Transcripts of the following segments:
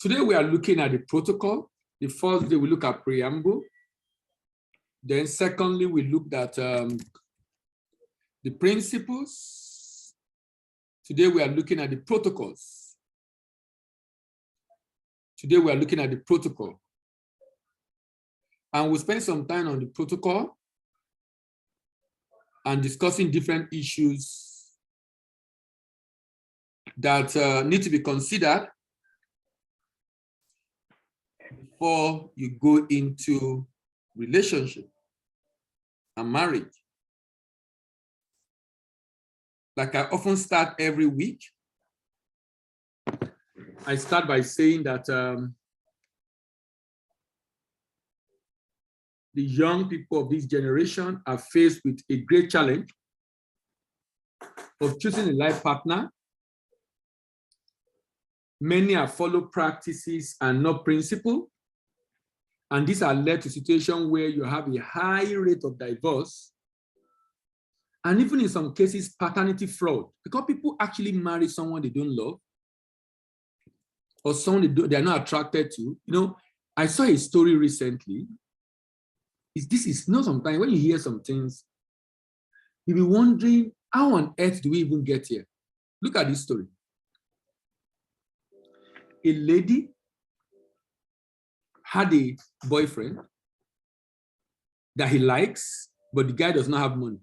Today we are looking at the protocol. The first day we look at preamble. Then secondly, we looked at the principles. Today we are looking at the protocols. Today we are looking at the protocol. And we'll spend some time on the protocol and discussing different issues that need to be considered before you go into relationship and marriage. Like I often start every week, I start by saying that the young people of this generation are faced with a great challenge of choosing a life partner. Many are follow practices and not principle. And these are led to situations where you have a high rate of divorce, and even in some cases, paternity fraud, because people actually marry someone they don't love or someone they are not attracted to. You know, I saw a story recently. This is not sometimes when you hear some things, you'll be wondering, how on earth do we even get here? Look at this story. A lady had a boyfriend that he likes, but the guy does not have money.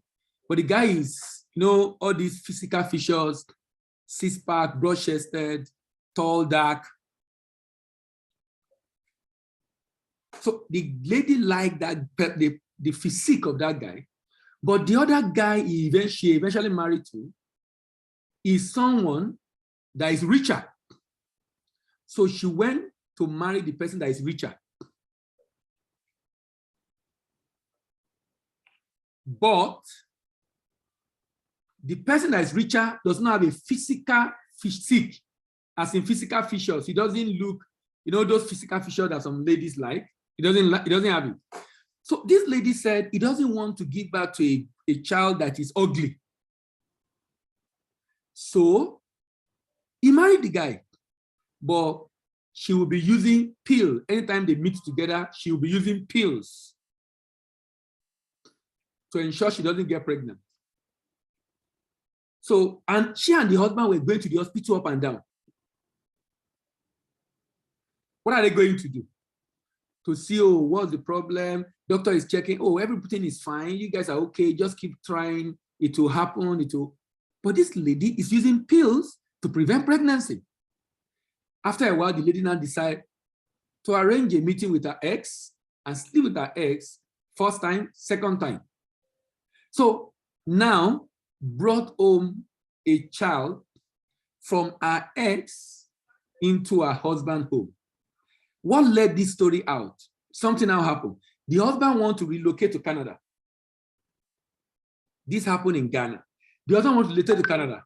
But the guy is, you know, all these physical features, six-pack, broad-chested, tall, dark. So the lady liked that, the physique of that guy, but the other guy she eventually married to is someone that is richer. So she went to marry the person that is richer. But the person that is richer does not have a physical physique, as in physical features. He doesn't look, you know, those physical features that some ladies like. He doesn't have it. So this lady said he doesn't want to give back to a child that is ugly. So he married the guy, but she will be using pills. Anytime they meet together, she will be using pills to ensure she doesn't get pregnant. So, and she and the husband were going to the hospital up and down. What are they going to do? To see, oh, what's the problem? Doctor is checking, oh, everything is fine. You guys are okay. Just keep trying. It will happen. But this lady is using pills to prevent pregnancy. After a while, the lady now decided to arrange a meeting with her ex and sleep with her ex, first time, second time. So now brought home a child from her ex into her husband's home. What led this story out? Something now happened. The husband wants to relocate to Canada. This happened in Ghana. The husband wants to relocate to Canada.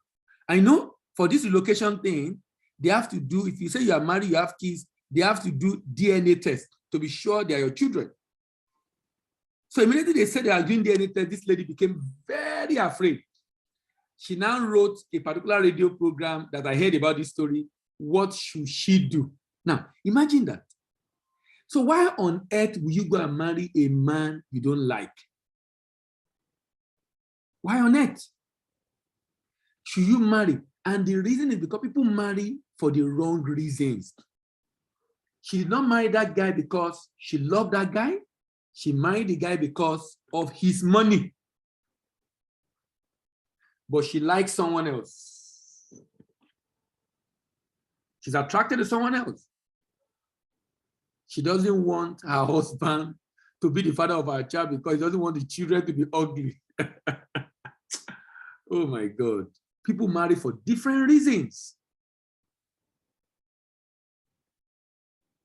I know for this relocation thing, they have to do, if you say you are married, you have kids, they have to do DNA test to be sure they are your children. So immediately they said they are doing DNA test, this lady became very afraid. She now wrote a particular radio program that I heard about this story. What should she do? Now, imagine that. So why on earth will you go and marry a man you don't like? Why on earth should you marry? And the reason is because people marry for the wrong reasons. She did not marry that guy because she loved that guy. She married the guy because of his money. But she likes someone else. She's attracted to someone else. She doesn't want her husband to be the father of her child because he doesn't want the children to be ugly. Oh my God. People marry for different reasons.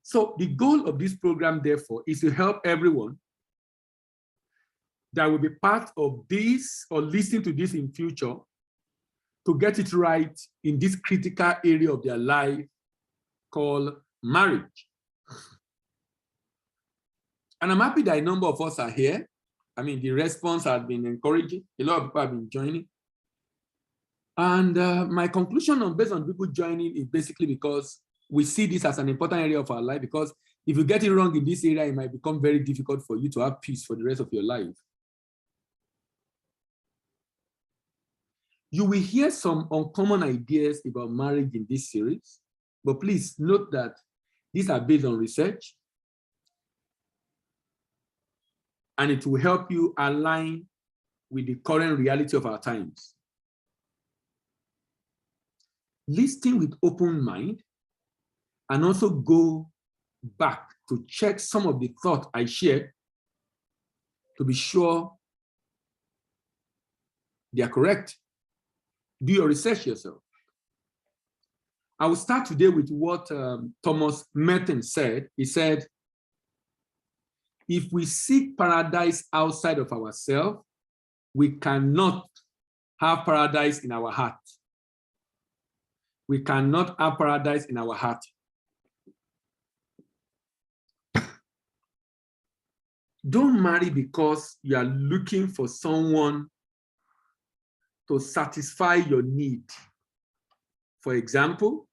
So the goal of this program, therefore, is to help everyone that will be part of this or listen to this in future to get it right in this critical area of their life called marriage. And I'm happy that a number of us are here. I mean, the response has been encouraging. A lot of people have been joining. And my conclusion based on people joining is basically because we see this as an important area of our life, because if you get it wrong in this area, it might become very difficult for you to have peace for the rest of your life. You will hear some uncommon ideas about marriage in this series, but please note that these are based on research, and it will help you align with the current reality of our times. Listen with open mind, and also go back to check some of the thoughts I shared to be sure they are correct. Do your research yourself. I will start today with what Thomas Merton said. He said, if we seek paradise outside of ourselves, we cannot have paradise in our heart. We cannot have paradise in our heart. Don't marry because you are looking for someone to satisfy your need. For example,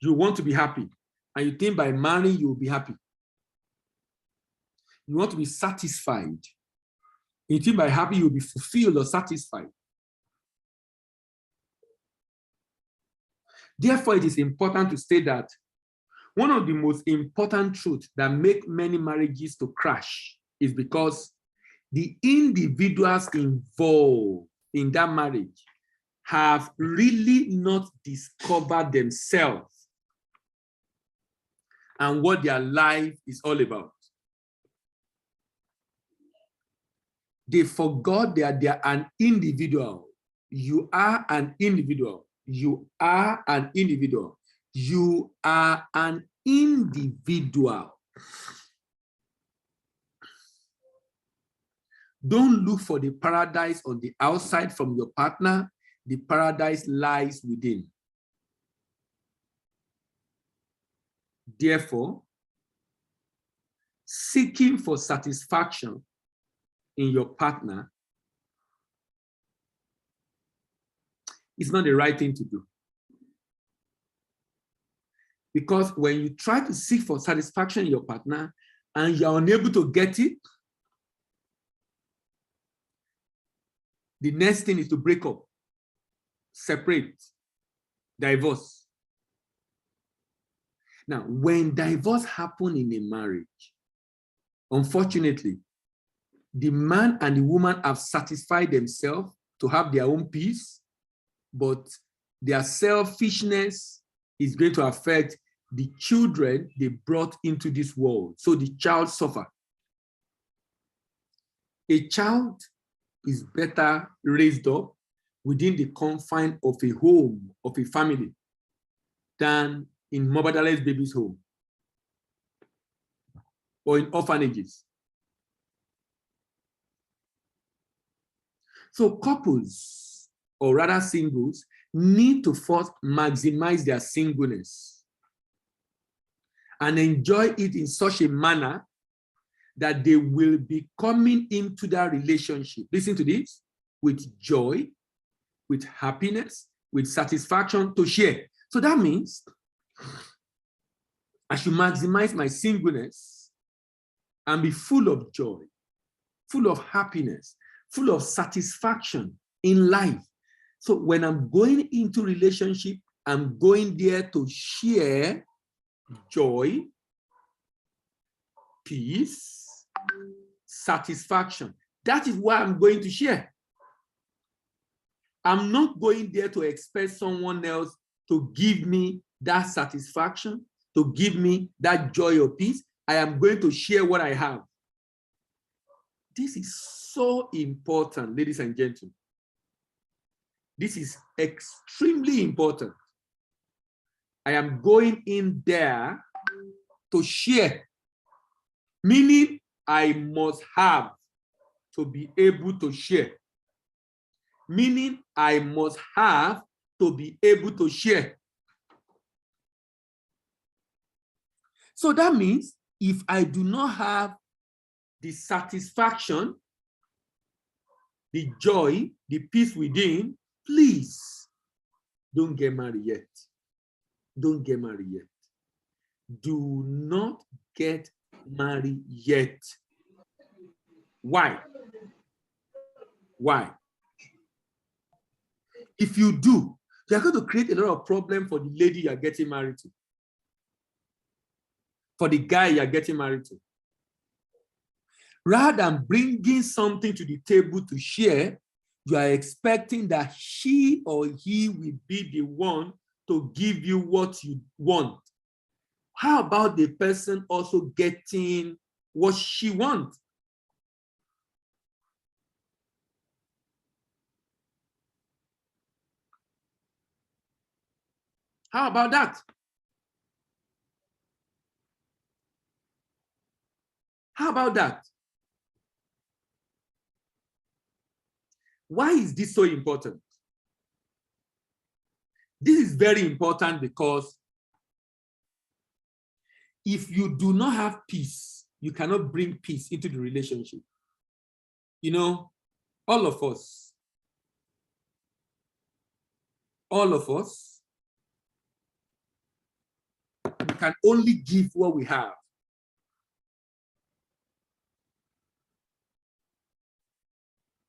you want to be happy, and you think by marrying you will be happy. You want to be satisfied. You think by happy you will be fulfilled or satisfied. Therefore, it is important to state that one of the most important truths that make many marriages to crash is because the individuals involved in that marriage have really not discovered themselves and what their life is all about. They forgot that they are an individual. You are an individual. You are an individual. You are an individual. Don't look for the paradise on the outside from your partner. The paradise lies within. Therefore, seeking for satisfaction in your partner is not the right thing to do. Because when you try to seek for satisfaction in your partner and you're unable to get it, the next thing is to break up, separate, divorce. Now, when divorce happens in a marriage, unfortunately, the man and the woman have satisfied themselves to have their own peace, but their selfishness is going to affect the children they brought into this world. So the child suffers. A child is better raised up within the confine of a home, of a family, than in motherless babies' home or in orphanages. So couples, or rather singles, need to first maximize their singleness and enjoy it in such a manner that they will be coming into that relationship, listen to this, with joy, with happiness, with satisfaction to share. So that means I should maximize my singleness and be full of joy, full of happiness, full of satisfaction in life. So when I'm going into relationship, I'm going there to share joy, peace, satisfaction. That is what I'm going to share. I'm not going there to expect someone else to give me that satisfaction, to give me that joy or peace. I am going to share what I have. This is so important, ladies and gentlemen. This is extremely important. I am going in there to share, meaning I must have to be able to share. Meaning I must have to be able to share. So that means if I do not have the satisfaction, the joy, the peace within, please don't get married yet. Don't get married yet. Do not get married yet. Why? Why? If you do, you're going to create a lot of problems for the lady you're getting married to, for the guy you're getting married to. Rather than bringing something to the table to share, you are expecting that she or he will be the one to give you what you want. How about the person also getting what she wants? How about that? How about that? Why is this so important? This is very important because if you do not have peace, you cannot bring peace into the relationship. You know, all of us, we can only give what we have.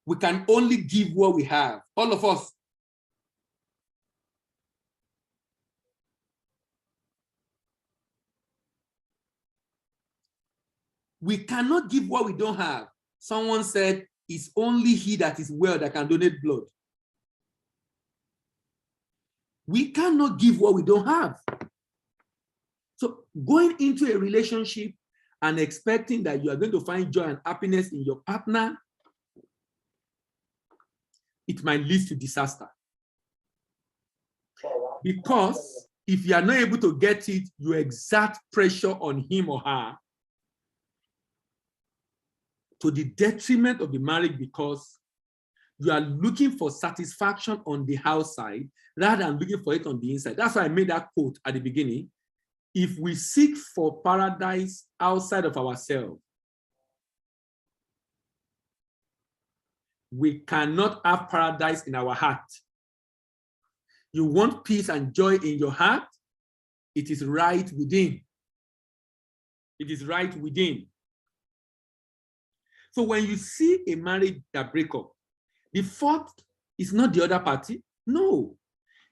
We can only give what we have. All of us. We cannot give what we don't have. Someone said, it's only he that is well that can donate blood. We cannot give what we don't have. So going into a relationship and expecting that you are going to find joy and happiness in your partner, it might lead to disaster. Because if you are not able to get it, you exert pressure on him or her to the detriment of the marriage, because you are looking for satisfaction on the outside rather than looking for it on the inside. That's why I made that quote at the beginning. If we seek for paradise outside of ourselves, we cannot have paradise in our heart. You want peace and joy in your heart? It is right within. It is right within. So when you see a marriage that breaks up, the fault is not the other party. No,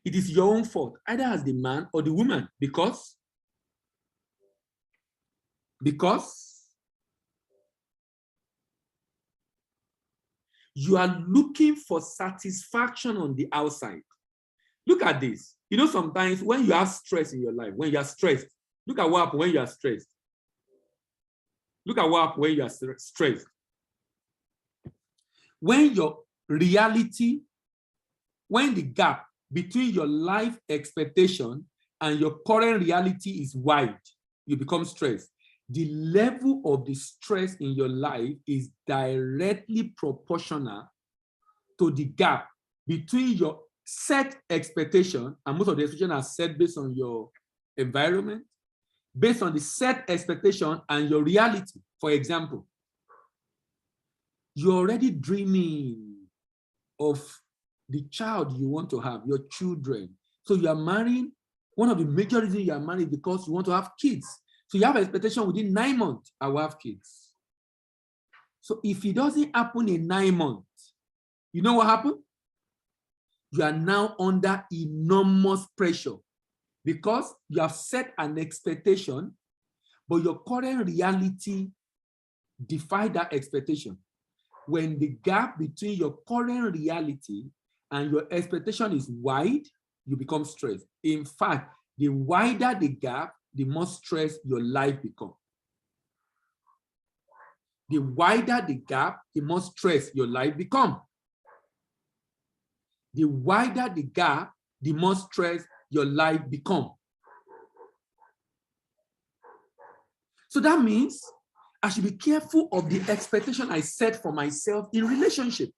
it is your own fault, either as the man or the woman, because you are looking for satisfaction on the outside. Look at this. You know, sometimes when you have stress in your life, when you are stressed, look at what happens when you are stressed. Look at what happens when you are stressed. When your reality, when the gap between your life expectation and your current reality is wide, you become stressed. The level of the stress in your life is directly proportional to the gap between your set expectation, and most of the expectations are set based on your environment, based on the set expectation and your reality. For example, you're already dreaming of the child you want to have, your children. So you are marrying. One of the major reasons you are married is because you want to have kids. So you have an expectation within 9 months, I will have kids. So if it doesn't happen in 9 months, you know what happened? You are now under enormous pressure because you have set an expectation, but your current reality defies that expectation. When the gap between your current reality and your expectation is wide, you become stressed. In fact, the wider the gap, the more stressed your life becomes. The wider the gap, the more stressed your life becomes. The wider the gap, the more stressed your life becomes. So that means I should be careful of the expectation I set for myself in relationship.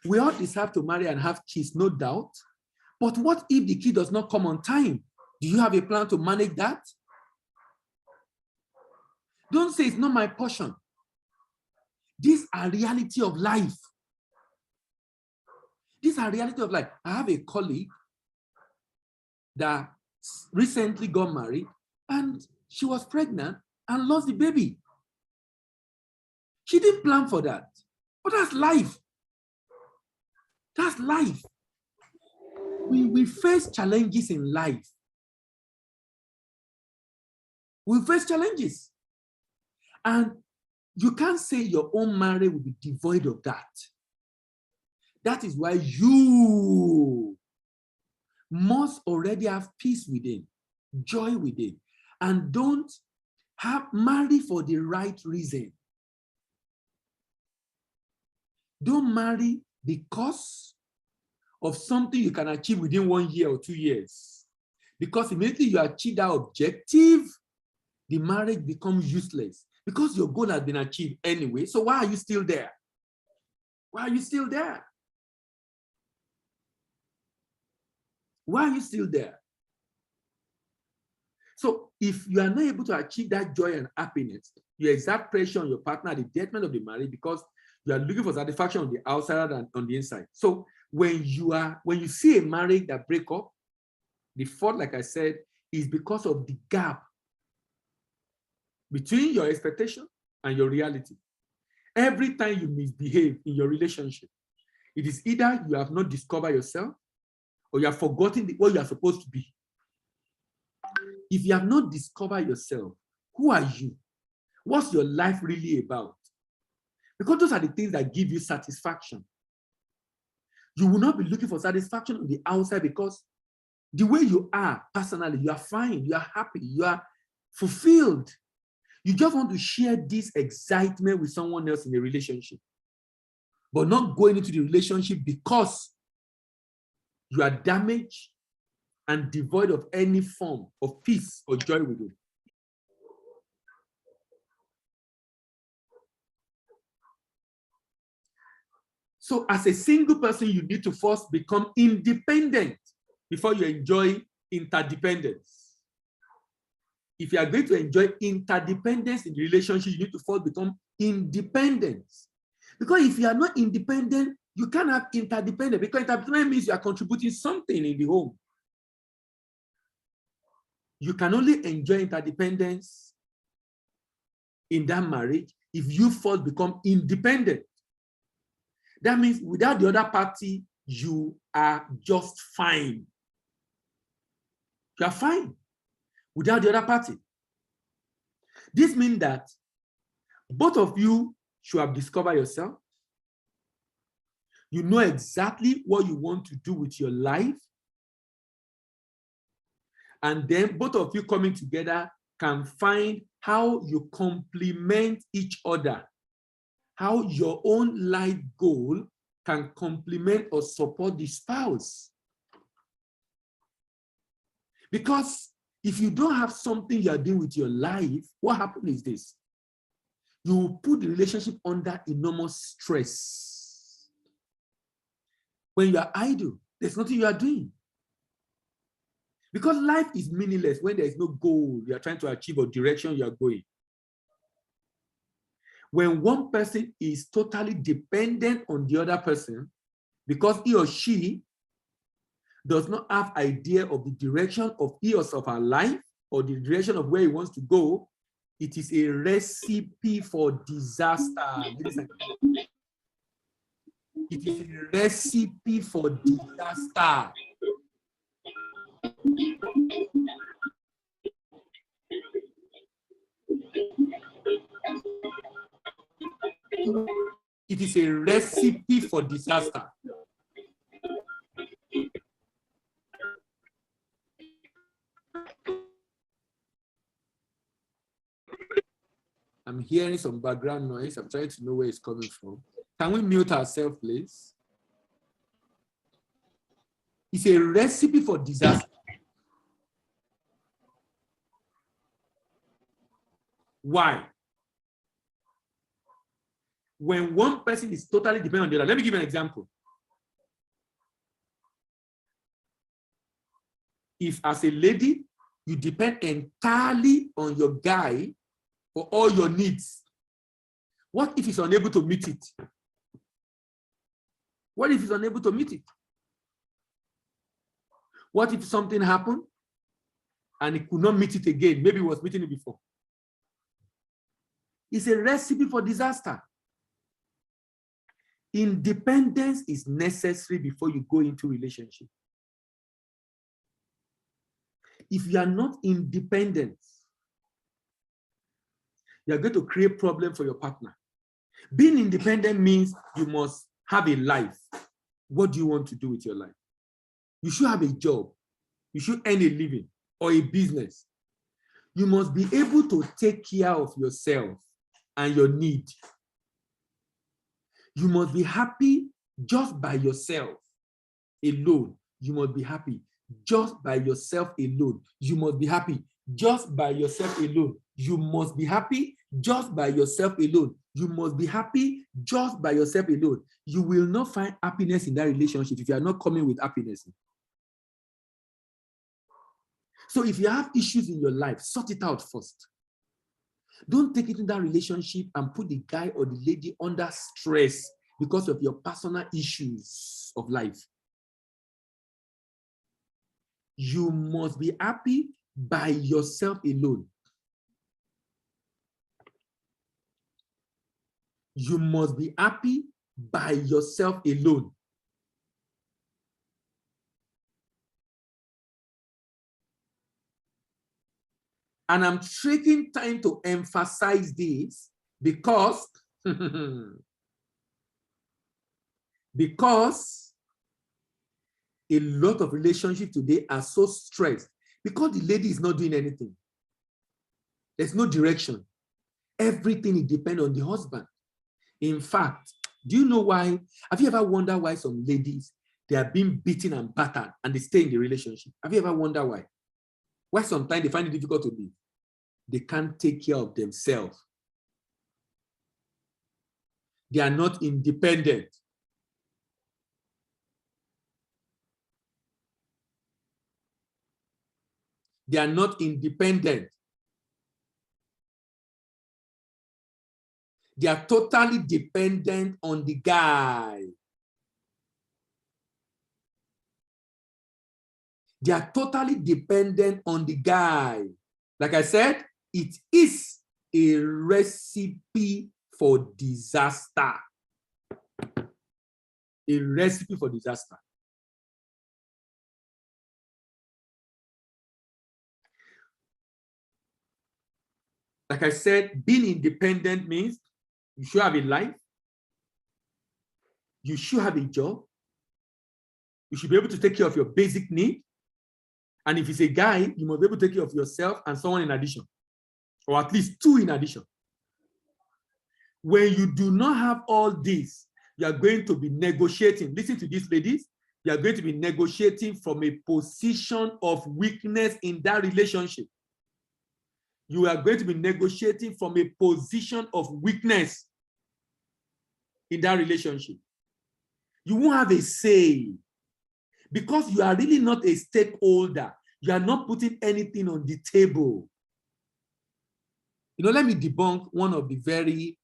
We all deserve to marry and have kids, no doubt. But what if the kid does not come on time? Do you have a plan to manage that? Don't say it's not my portion. These are reality of life. These are reality of life. I have a colleague that recently got married and she was pregnant and lost the baby. She didn't plan for that, but that's life. That's life. We face challenges in life. We face challenges. And you can't say your own marriage will be devoid of that. That is why you must already have peace within, joy within, and don't marry for the right reason. Don't marry because of something you can achieve within 1 year or 2 years. Because immediately you achieve that objective, the marriage becomes useless because your goal has been achieved anyway. So why are you still there? Why are you still there? Why are you still there? So if you are not able to achieve that joy and happiness, you exert pressure on your partner at the detriment of the marriage because you are looking for satisfaction on the outside rather than on the inside. So when you see a marriage that break up, the fault, like I said, is because of the gap between your expectation and your reality. Every time you misbehave in your relationship, it is either you have not discovered yourself or you have forgotten what you are supposed to be. If you have not discovered yourself, who are you? What's your life really about? Because those are the things that give you satisfaction. You will not be looking for satisfaction on the outside because the way you are personally, you are fine, you are happy, you are fulfilled. You just want to share this excitement with someone else in a relationship, but not going into the relationship because you are damaged and devoid of any form of peace or joy with it. So as a single person, you need to first become independent before you enjoy interdependence. If you are going to enjoy interdependence in the relationship, you need to first become independent. Because if you are not independent, you can't have interdependence, because interdependence means you are contributing something in the home. You can only enjoy interdependence in that marriage if you first become independent. That means without the other party, you are just fine. You are fine without the other party. This means that both of you should have discovered yourself. You know exactly what you want to do with your life. And then both of you coming together can find how you complement each other, how your own life goal can complement or support the spouse. Because if you don't have something you're doing with your life, what happens is this: you will put the relationship under enormous stress. When you are idle, there's nothing you are doing. Because life is meaningless when there is no goal you are trying to achieve or direction you are going. When one person is totally dependent on the other person because he or she does not have idea of the direction of his or her life or the direction of where he wants to go, it is a recipe for disaster. It is a recipe for disaster. It is a recipe for disaster. I'm hearing some background noise. I'm trying to know where it's coming from. Can we mute ourselves, please? It's a recipe for disaster. Why? When one person is totally dependent on the other, let me give you an example. If as a lady, you depend entirely on your guy for all your needs, what if he's unable to meet it? What if he's unable to meet it? What if something happened and he could not meet it again? Maybe he was meeting it before. It's a recipe for disaster. Independence is necessary before you go into relationship. If you are not independent, you are going to create problem for your partner. Being independent means you must have a life. What do you want to do with your life? You should have a job. You should earn a living or a business. You must be able to take care of yourself and your need. You must be happy just by yourself alone. You must be happy just by yourself alone. You must be happy just by yourself alone. You must be happy just by yourself alone. You must be happy just by yourself alone. You will not find happiness in that relationship if you are not coming with happiness. So if you have issues in your life, sort it out first. Don't take it in that relationship and put the guy or the lady under stress because of your personal issues of life. You must be happy by yourself alone. You must be happy by yourself alone. And I'm taking time to emphasize this because, because a lot of relationships today are so stressed because the lady is not doing anything. There's no direction. Everything depends on the husband. In fact, do you know why? Have you ever wondered why some ladies, they are being beaten and battered and they stay in the relationship? Have you ever wondered why? Why sometimes they find it difficult to live? They can't take care of themselves. They are not independent. They are not independent. They are totally dependent on the guy. They are totally dependent on the guy. Like I said, it is a recipe for disaster. A recipe for disaster. Like I said, being independent means you should have a life. You should have a job. You should be able to take care of your basic need. And if it's a guy, you must be able to take care of yourself and someone in addition, or at least two in addition. When you do not have all this, you are going to be negotiating. Listen to this, ladies. You are going to be negotiating from a position of weakness in that relationship. You are going to be negotiating from a position of weakness in that relationship. You won't have a say because you are really not a stakeholder. You are not putting anything on the table. You know, let me debunk one of the very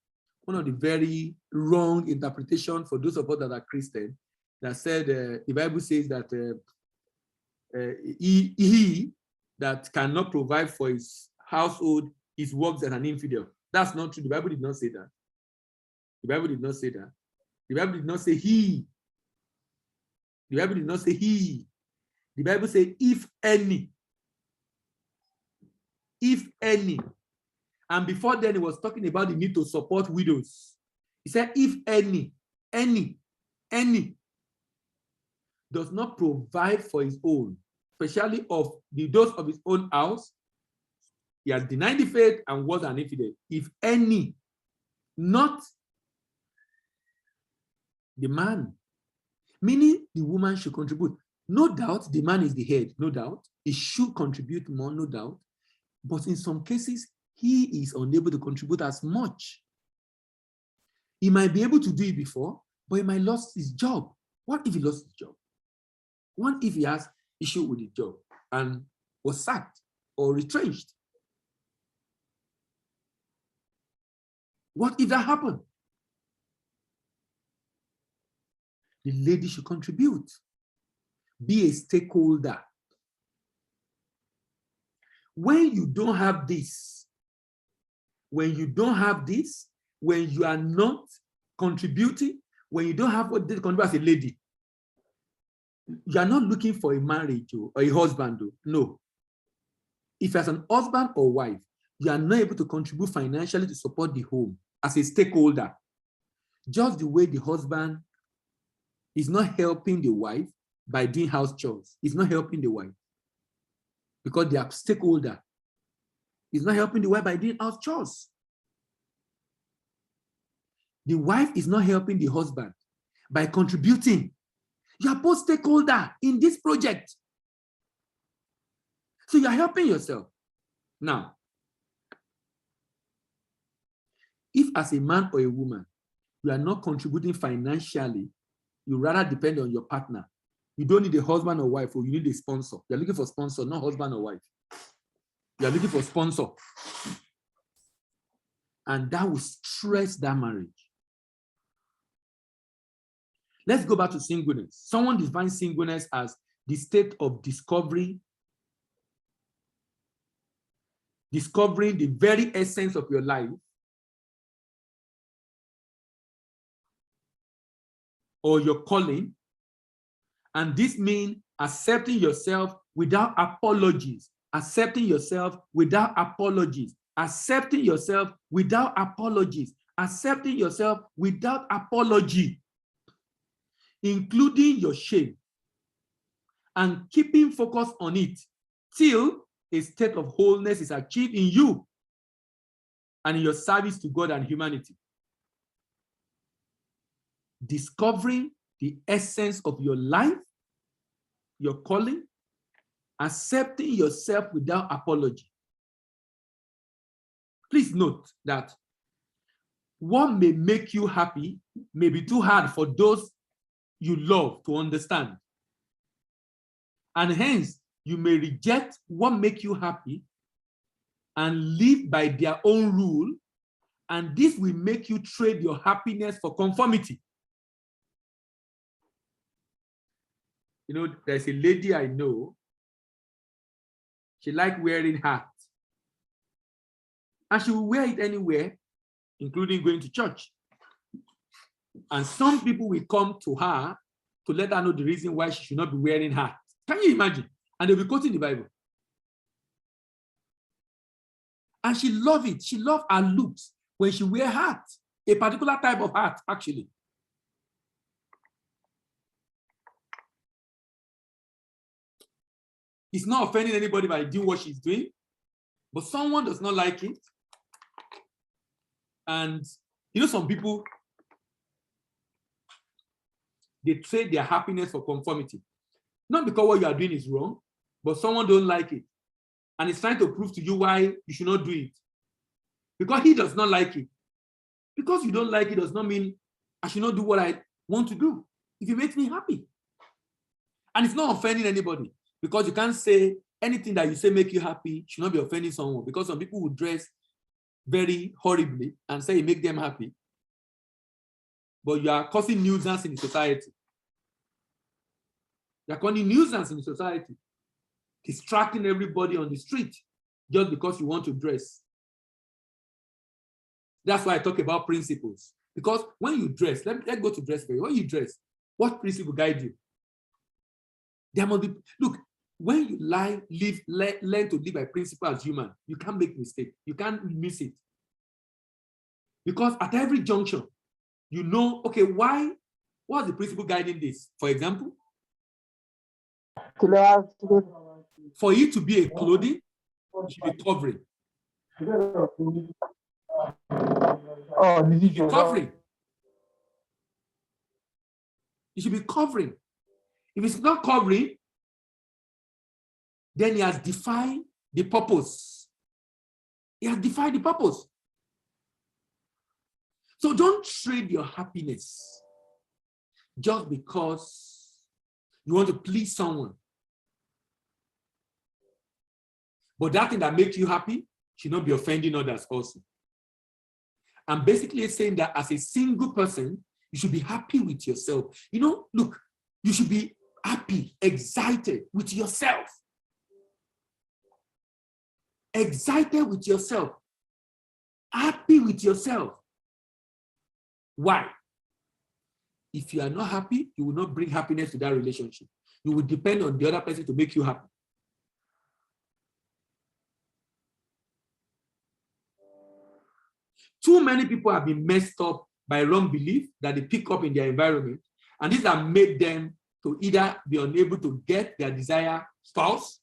wrong interpretation for those of us that are Christian that said the Bible says that he that cannot provide for his household is works as an infidel. That's not true. The Bible did not say that. The Bible did not say that. The Bible did not say he. The Bible did not say he. The Bible says if any. If any. And before then, he was talking about the need to support widows. He said, if any does not provide for his own, especially of those of his own house, he has denied the faith and was an infidel. If any, not the man, meaning the woman should contribute. No doubt, the man is the head, no doubt. He should contribute more, no doubt. But in some cases, he is unable to contribute as much. He might be able to do it before, but he might lose his job. What if he lost his job? What if he has issue with his job and was sacked or retrenched? What if that happened? The lady should contribute. Be a stakeholder. When you don't have this, when you are not contributing, when you don't have what they contribute as a lady, you are not looking for a marriage or a husband. No. If as an husband or wife, you are not able to contribute financially to support the home as a stakeholder, just the way the husband is not helping the wife by doing house chores. He's not helping the wife because they are stakeholder. He's not helping the wife by doing house chores. The wife is not helping the husband by contributing. You are both stakeholder in this project. So you are helping yourself. Now, if as a man or a woman, you are not contributing financially, you rather depend on your partner. You don't need a husband or wife, or you need a sponsor. You're looking for sponsor, not husband or wife. You're looking for sponsor. And that will stress that marriage. Let's go back to singleness. Someone defines singleness as the state of discovering the very essence of your life or your calling. And this means accepting yourself without apologies, accepting yourself without apologies, accepting yourself without apologies, accepting yourself without apology, including your shame, and keeping focus on it till a state of wholeness is achieved in you and in your service to God and humanity. Discovering the essence of your life, your calling, accepting yourself without apology. Please note that what may make you happy may be too hard for those you love to understand. And hence, you may reject what makes you happy and live by their own rule, and this will make you trade your happiness for conformity. You know, there's a lady I know, she likes wearing hats. And she will wear it anywhere, including going to church. And some people will come to her to let her know the reason why she should not be wearing hats. Can you imagine? And they'll be quoting the Bible. And she loves it. She loves her looks when she wears hats, a particular type of hat, actually. It's not offending anybody by doing what she's doing, but someone does not like it. And you know, some people, they trade their happiness for conformity. Not because what you are doing is wrong, but someone don't like it. And it's trying to prove to you why you should not do it. Because he does not like it. Because you don't like it does not mean I should not do what I want to do. If it makes me happy. And it's not offending anybody. Because you can't say anything that you say make you happy should not be offending someone. Because some people will dress very horribly and say it make them happy. But you are causing nuisance in the society. You are causing nuisance in the society. Distracting everybody on the street just because you want to dress. That's why I talk about principles. Because when you dress, let's go to dress for you. When you dress, what principle guide you? There must be, look, when you learn to live by principle as human, you can't make mistake. You can't miss it. Because at every junction, you know, okay, what's the principle guiding this? For example, for it to be a clothing, it should be covering. It should be covering. It should be covering. If it's not covering, then he has defined the purpose. He has defined the purpose. So don't trade your happiness just because you want to please someone. But that thing that makes you happy should not be offending others also. I'm basically saying that as a single person, you should be happy with yourself. You know, look, you should be happy, excited with yourself. excited with yourself, happy with yourself. Why? If you are not happy, you will not bring happiness to that relationship. You will depend on the other person to make you happy. Too many people have been messed up by wrong belief that they pick up in their environment, and these have made them to either be unable to get their desired spouse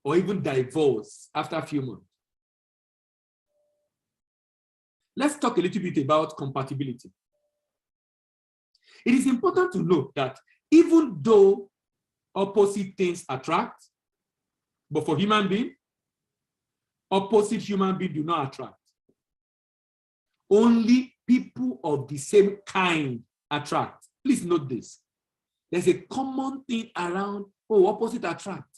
or even divorce after a few months. Let's talk a little bit about compatibility. It is important to note that even though opposite things attract, but for human beings, opposite human beings do not attract. Only people of the same kind attract. Please note this. There's a common thing around, opposite attract.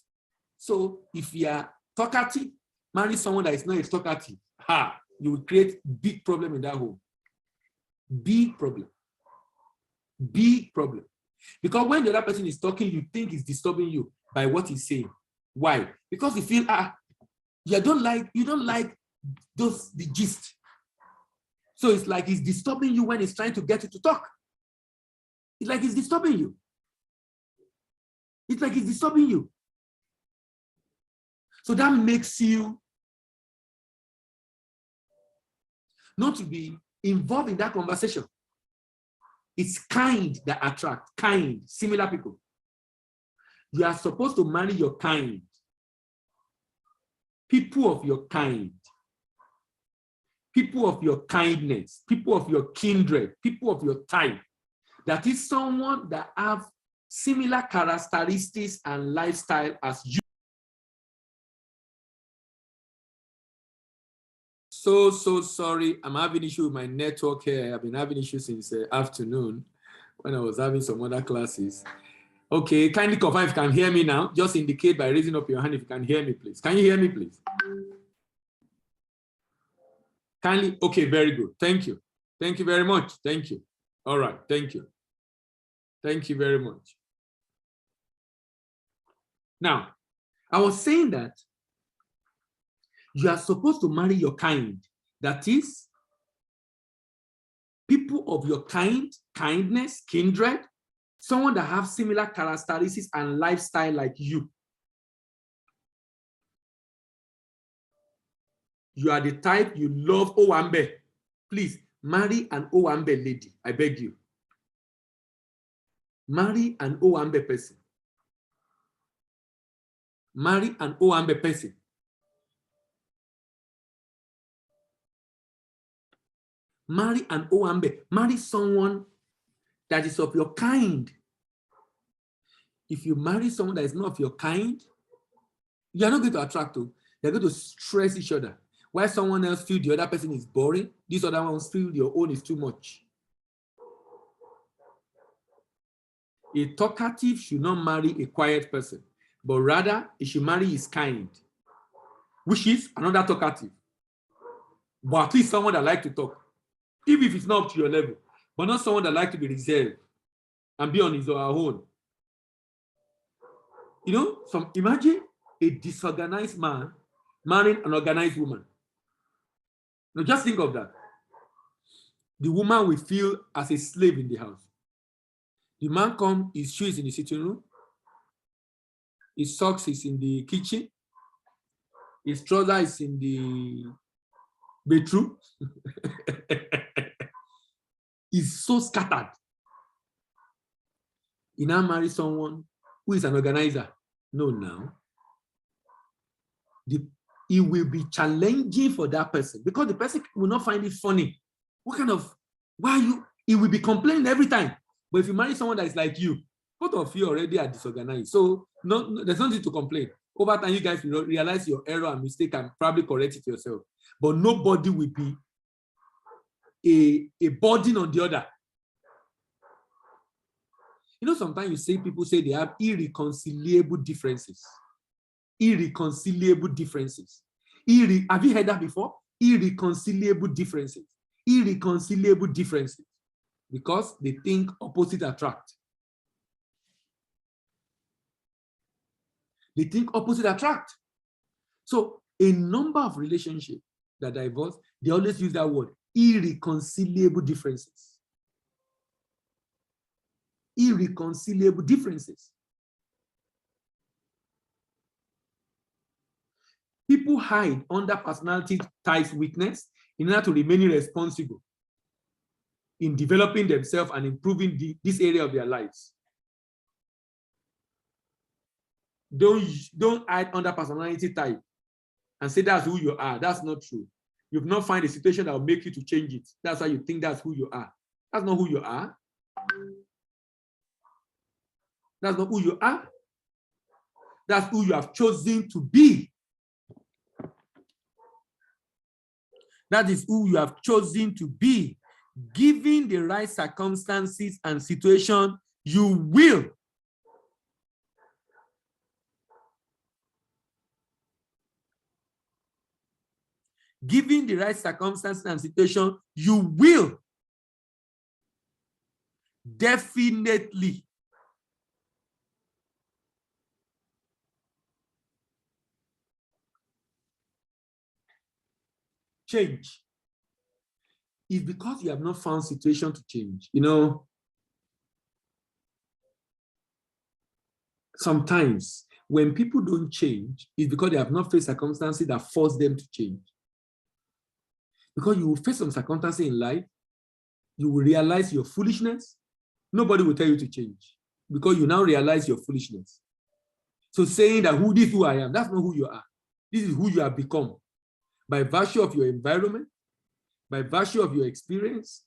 So if you are talkative, marry someone that is not as talkative, you will create big problem in that home. Big problem. Big problem. Because when the other person is talking, you think it's disturbing you by what he's saying. Why? Because you feel, you don't like the gist. So it's like he's disturbing you when he's trying to get you to talk. It's like he's disturbing you. It's like he's disturbing you. So that makes you not to be involved in that conversation. It's kind that attract, kind, similar people. You are supposed to marry your kind. People of your kind. People of your kindness. People of your kindred. People of your type. That is someone that have similar characteristics and lifestyle as you. So sorry. I'm having issue with my network here. I've been having issues since afternoon when I was having some other classes. Okay, kindly confirm if you can hear me now. Just indicate by raising up your hand if you can hear me, please. Can you hear me, please? Kindly, okay, very good. Thank you. Thank you very much. Thank you. All right, thank you. Thank you very much. Now, I was saying that you are supposed to marry your kind. That is, people of your kind, kindness, kindred, someone that have similar characteristics and lifestyle like you. You are the type you love Owambe. Please, marry an Owambe lady, I beg you. Marry an Owambe person. Marry an Owambe person. Marry an Owambe. Marry someone that is of your kind. If you marry someone that is not of your kind, you are not going to attract them. You're going to stress each other. While someone else feels the other person is boring, this other one feels your own is too much. A talkative should not marry a quiet person, but rather he should marry his kind, which is another talkative, but at least someone that likes to talk, even if it's not up to your level, but not someone that likes to be reserved and be on his or her own. You know, imagine a disorganized man marrying an organized woman. Now just think of that. The woman will feel as a slave in the house. The man comes, his shoes is in the sitting room, his socks is in the kitchen, his trouser is in the bedroom. He's so scattered. He now marries someone who is an organizer. No, now. It will be challenging for that person because the person will not find it funny. He will be complaining every time. But if you marry someone that is like you, both of you already are disorganized. So there's nothing to complain. Over time, you guys will realize your error and mistake and probably correct it yourself. But nobody will be a burden on the other. You know, sometimes people say they have irreconcilable differences. Irreconcilable differences. Have you heard that before? Irreconcilable differences. Irreconcilable differences. Because they think opposite attract. They think opposite attract. So A number of relationships that divorce, they always use that word, irreconcilable differences. Irreconcilable differences. People hide under personality type weakness in order to remain responsible in developing themselves and improving this area of their lives. Don't hide under personality type and say that's who you are. That's not true. You've not found a situation that will make you to change it. That's why you think that's who you are. That's not who you are. That's not who you are. That's who you have chosen to be. That is who you have chosen to be. Given the right circumstances and situation, you will. Given the right circumstances and situation, you will definitely change. It's because you have not found situation to change. You know, sometimes when people don't change, it's because they have not faced circumstances that force them to change. Because you will face some circumstances in life, you will realize your foolishness. Nobody will tell you to change because you now realize your foolishness. So saying that this is who I am, that's not who you are. This is who you have become by virtue of your environment, by virtue of your experience,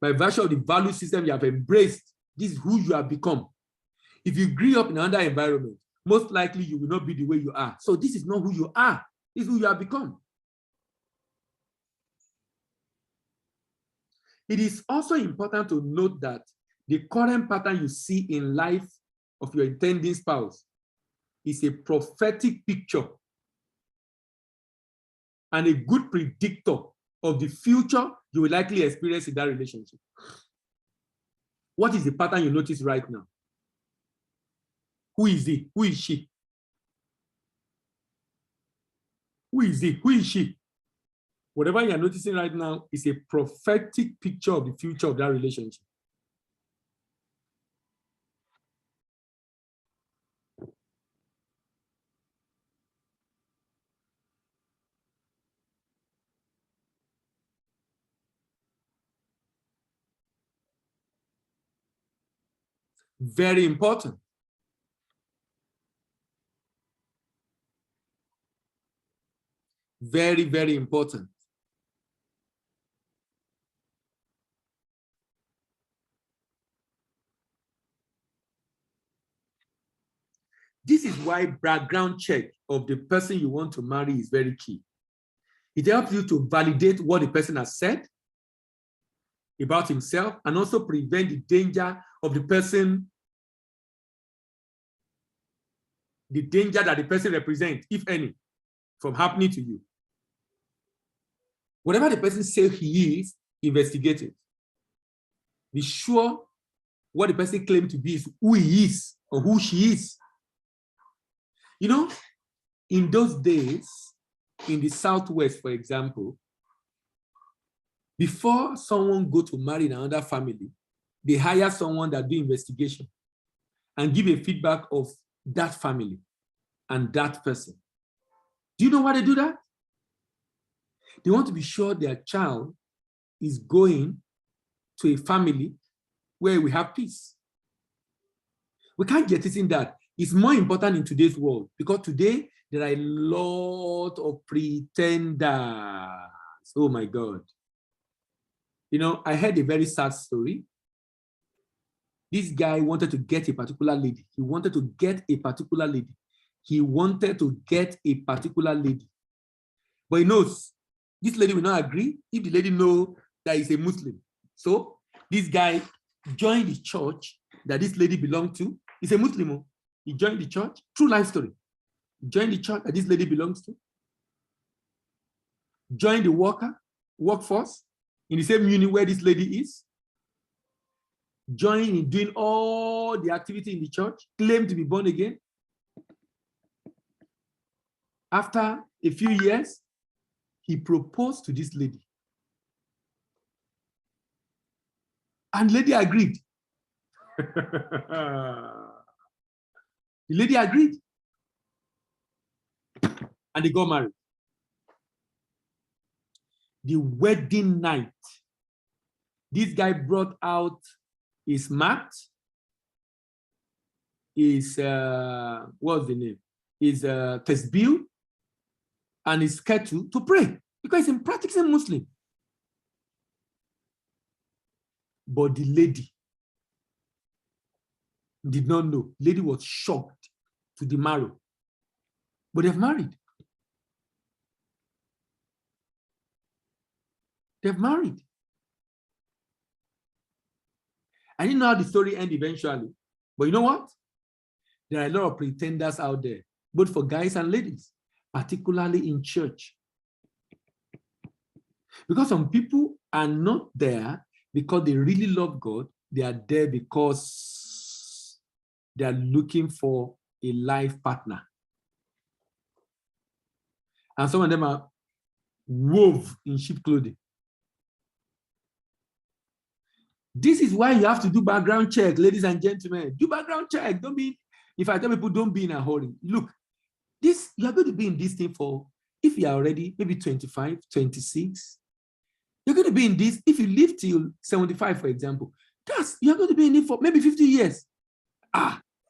by virtue of the value system you have embraced. This is who you have become. If you grew up in another environment, most likely you will not be the way you are. So this is not who you are. This is who you have become. It is also important to note that the current pattern you see in life of your intending spouse is a prophetic picture and a good predictor of the future you will likely experience in that relationship. What is the pattern you notice right now? Who is he? Who is she? Who is he? Who is she? Whatever you're noticing right now is a prophetic picture of the future of that relationship. Very important. Very, very important. This is why background check of the person you want to marry is very key. It helps you to validate what the person has said about himself and also prevent the danger of the person, the danger that the person represents, if any, from happening to you. Whatever the person says he is, investigate it. Be sure what the person claims to be is who he is or who she is. You know, in those days, in the Southwest, for example, before someone go to marry in another family, they hire someone that do investigation and give a feedback of that family and that person. Do you know why they do that? They want to be sure their child is going to a family where we have peace. We can't get it in that. It's more important in today's world because today there are a lot of pretenders. Oh my God. You know, I heard a very sad story. This guy wanted to get a particular lady. He wanted to get a particular lady. He wanted to get a particular lady. But he knows this lady will not agree if the lady knows that he's a Muslim. So this guy joined the church that this lady belonged to. He's a Muslim. He joined the church. True life story. He joined the church that this lady belongs to. Joined the workforce in the same unit where this lady is. Joined in doing all the activity in the church. Claimed to be born again. After a few years, he proposed to this lady. And lady agreed. The lady agreed. And they got married. The wedding night, this guy brought out his mat, his, what's the name? His tasbih and his kettle to pray because he's a practicing Muslim. But the lady did not know. Lady was shocked to the marrow. But they've married. They've married. I didn't know how the story ended eventually. But you know what? There are a lot of pretenders out there, both for guys and ladies, particularly in church. Because some people are not there because they really love God. They are there because they are looking for a life partner. And some of them are wove in sheep clothing. This is why you have to do background check, ladies and gentlemen. Do background check. Don't be, if I tell people don't be in a hurry. Look, this, you're going to be in this thing for, if you are already maybe 25, 26, you're going to be in this, if you live till 75, for example, you're going to be in it for maybe 50 years.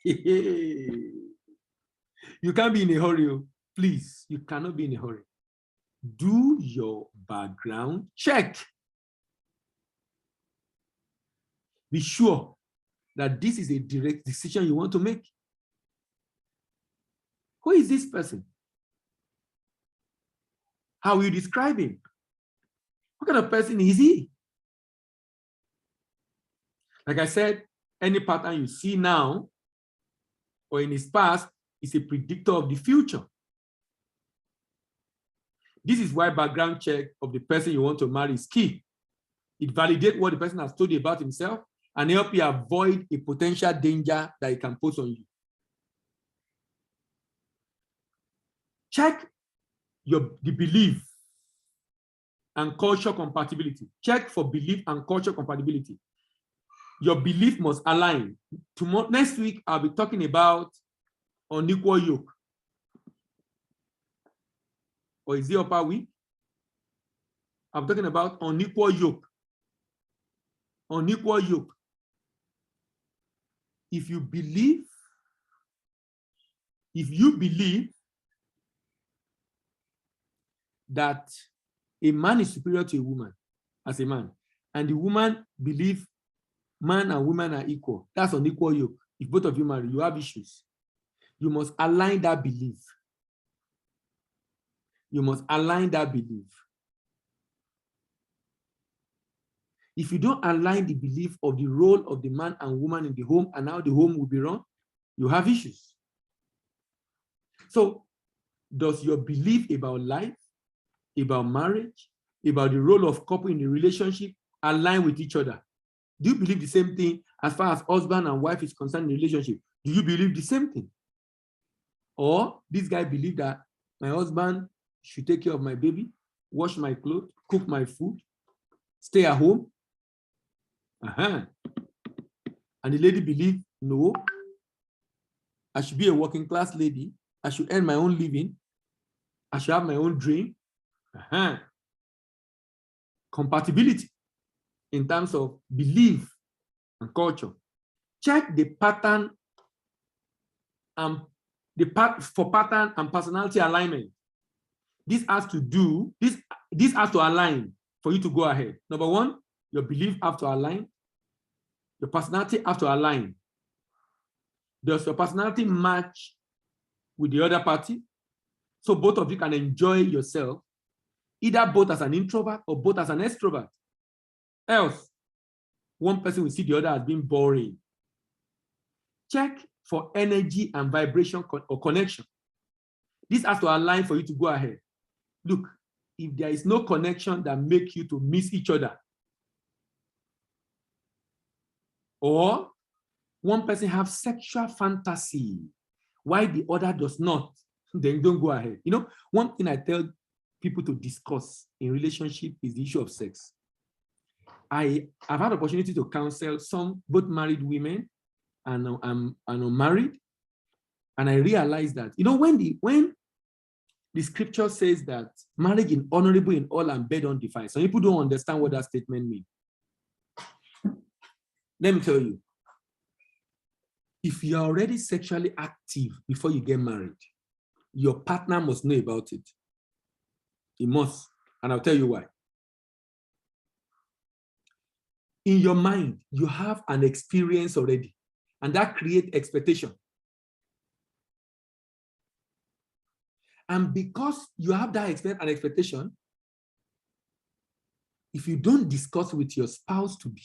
You can't be in a hurry. Please, you cannot be in a hurry. Do your background check. Be sure that this is a direct decision you want to make. Who is this person? How will you describe him? What kind of person is he? Like I said, any pattern you see now or in his past is a predictor of the future. This is why background check of the person you want to marry is key. It validates what the person has told you about himself and help you avoid a potential danger that he can pose on you. Check the belief and culture compatibility. Check for belief and culture compatibility. Your belief must align. Next week, I'll be talking about unequal yoke. Or is it upper week? I'm talking about unequal yoke. Unequal yoke. If you believe that a man is superior to a woman as a man, and the woman believes man and woman are equal, that's unequal yoke. If both of you marry, you have issues. You must align that belief. You must align that belief. If you don't align the belief of the role of the man and woman in the home and how the home will be run, you have issues. So, does your belief about life, about marriage, about the role of couple in the relationship align with each other? Do you believe the same thing as far as husband and wife is concerned in the relationship? Do you believe the same thing? Or this guy believes that my husband should take care of my baby, wash my clothes, cook my food, stay at home. And the lady believes, no, I should be a working class lady. I should earn my own living. I should have my own dream. Compatibility in terms of belief and culture. Check the pattern and for pattern and personality alignment. This has to align for you to go ahead. Number one, your belief have to align. Your personality have to align. Does your personality match with the other party? So both of you can enjoy yourself, either both as an introvert or both as an extrovert. Else, one person will see the other as being boring. Check for energy and vibration or connection. This has to align for you to go ahead. Look, if there is no connection that makes you to miss each other, or one person has sexual fantasy while the other does not, then don't go ahead. You know, one thing I tell people to discuss in relationship is the issue of sex. I've had opportunity to counsel some, both married women and unmarried. And I realized that, you know, when the scripture says that marriage is honorable in all and bed undefiled, some people don't understand what that statement means. Let me tell you, if you're already sexually active before you get married, your partner must know about it. He must. And I'll tell you why. In your mind, you have an experience already, and that creates expectation. And because you have that experience and expectation, if you don't discuss with your spouse to be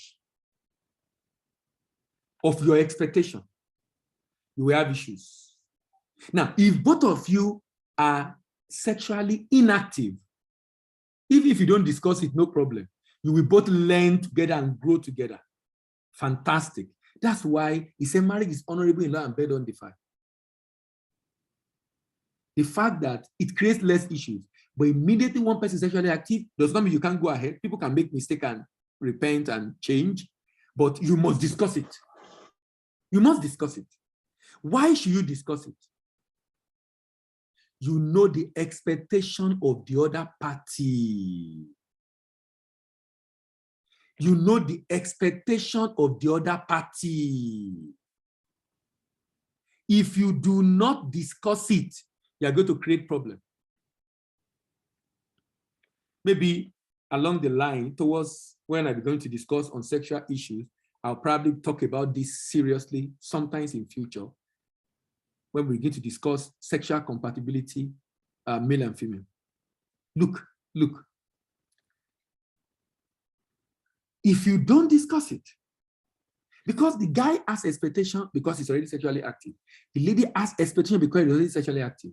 of your expectation, you will have issues. Now, if both of you are sexually inactive, even if you don't discuss it, no problem. You will both learn together and grow together. Fantastic. That's why he said marriage is honorable in law and bed undefiled. The fact that it creates less issues, but immediately one person is sexually active does not mean you can't go ahead. People can make mistakes and repent and change, but you must discuss it. You must discuss it. Why should you discuss it? You know the expectation of the other party. You know the expectation of the other party. If you do not discuss it, you are going to create problems. Maybe along the line, towards when I'm going to discuss on sexual issues, I'll probably talk about this seriously sometimes in future, when we get to discuss sexual compatibility, male and female. Look. If you don't discuss it, because the guy has expectation because he's already sexually active, the lady has expectation because he's already sexually active,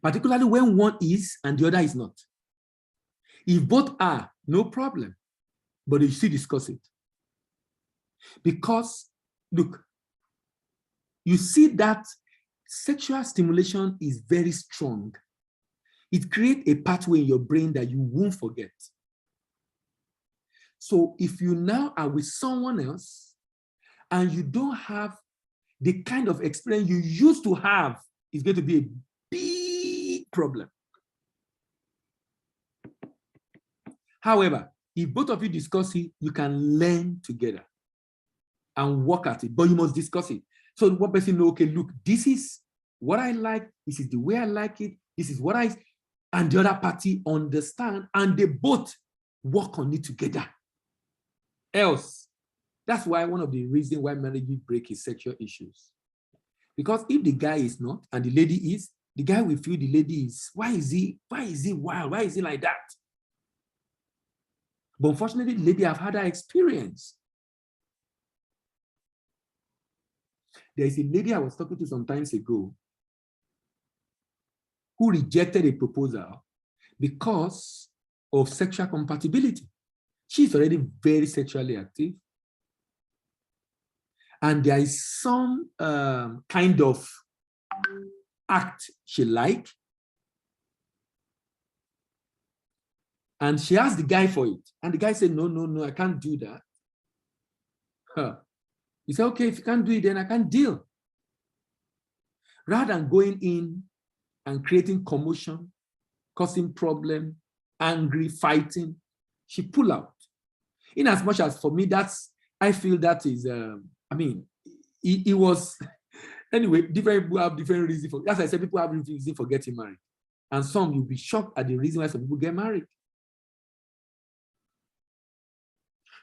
particularly when one is and the other is not. If both are, no problem, but you still discuss it. Because, look, you see that sexual stimulation is very strong. It creates a pathway in your brain that you won't forget. So if you now are with someone else and you don't have the kind of experience you used to have, it's going to be a big problem. However, if both of you discuss it, you can learn together and work at it, but you must discuss it. So one person knows, okay, look, this is what I like, this is the way I like it, this is what and the other party understand, and they both work on it together. Else, that's why one of the reasons why marriages break is sexual issues. Because if the guy is not and the lady is, the guy will feel the lady is, why is he wild? Why is he like that? But unfortunately, the lady have had that experience. There is a lady I was talking to some time ago who rejected a proposal because of sexual compatibility. She's already very sexually active. And there is some kind of act she likes. And she asked the guy for it. And the guy said, no, I can't do that. He said, okay, if you can't do it, then I can't deal. Rather than going in and creating commotion, causing problem, angry, fighting, she pulled out. In as much as for me, I feel that is, it was, anyway, different people have different reasons for, as I said, people have different reasons for getting married. And some, you'll be shocked at the reason why some people get married.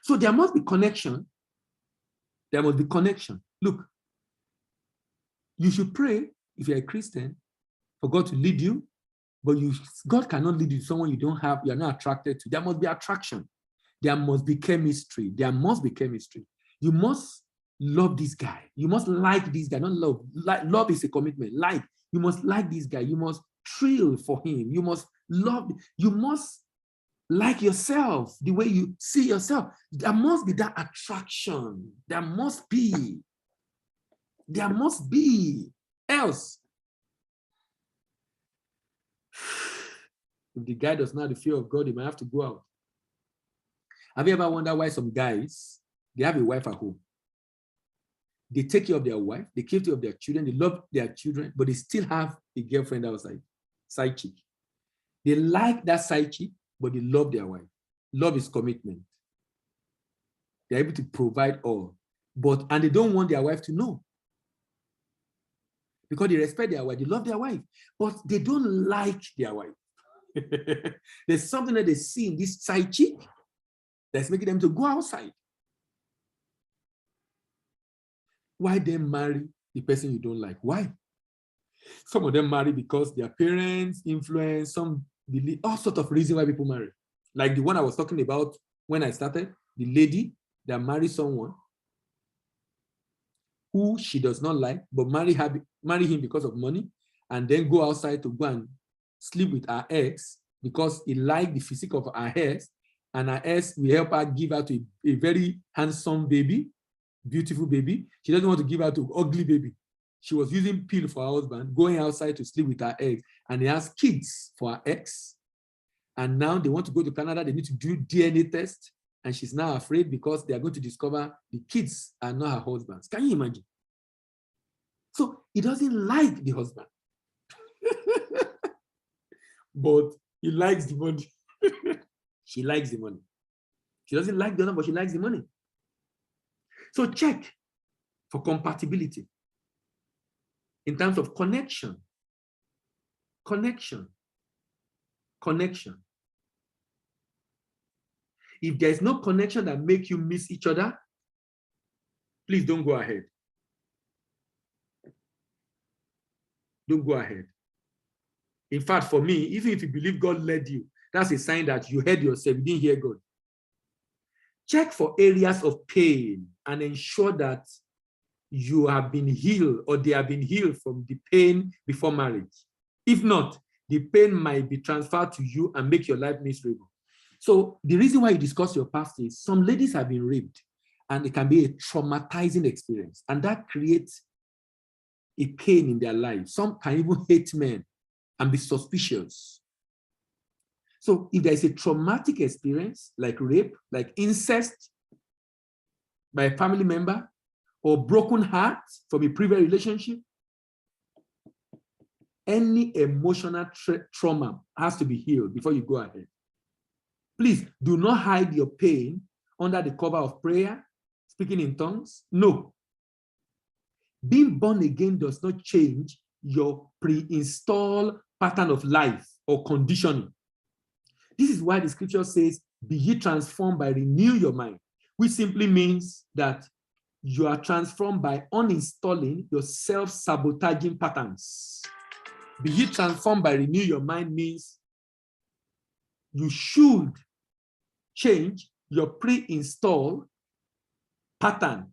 So there must be connection. There must be connection. Look, you should pray, if you're a Christian, for God to lead you, but God cannot lead you to someone you're not attracted to. There must be attraction. There must be chemistry. There must be chemistry. You must love this guy. You must like this guy, not love. Love is a commitment. You must like this guy. You must thrill for him. You must love. You must like yourself, the way you see yourself. There must be that attraction. There must be. Else, If the guy does not have the fear of God, he might have to go out. Have you ever wondered why some guys, they have a wife at home? They take care of their wife, they take care of their children, they love their children, but they still have a girlfriend outside, side chick. They like that side chick, but they love their wife. Love is commitment. They're able to provide all, and they don't want their wife to know. Because they respect their wife, they love their wife, but they don't like their wife. There's something that they see in this side chick that's making them to go outside. Why then marry the person you don't like? Why? Some of them marry because their parents influence, some believe, all sorts of reasons why people marry. Like the one I was talking about when I started, the lady that married someone who she does not like, but marry him because of money, and then go outside to go and sleep with her ex because he liked the physique of her ex, and her ex will help her give her to a very handsome baby, beautiful baby. She doesn't want to give her to ugly baby. She was using pill for her husband, going outside to sleep with her ex, and he has kids for her ex. And now they want to go to Canada, they need to do DNA test, and she's now afraid because they are going to discover the kids are not her husband's. Can you imagine? So he doesn't like the husband, but he likes the money. She likes the money. She doesn't like the other, but she likes the money. So check for compatibility in terms of connection. Connection. Connection. If there's no connection that makes you miss each other, please don't go ahead. Don't go ahead. In fact, for me, even if you believe God led you, that's a sign that you heard yourself, you didn't hear God. Check for areas of pain and ensure that you have been healed or they have been healed from the pain before marriage. If not, the pain might be transferred to you and make your life miserable. So the reason why you discuss your past is some ladies have been raped and it can be a traumatizing experience, and that creates a pain in their life. Some can even hate men and be suspicious. So if there is a traumatic experience like rape, like incest by a family member, or broken heart from a previous relationship, any emotional trauma has to be healed before you go ahead. Please do not hide your pain under the cover of prayer, speaking in tongues. No. Being born again does not change your pre-installed pattern of life or conditioning. This is why the scripture says, be ye transformed by renew your mind, which simply means that you are transformed by uninstalling your self-sabotaging patterns. Be ye transformed by renew your mind means you should change your pre-installed pattern,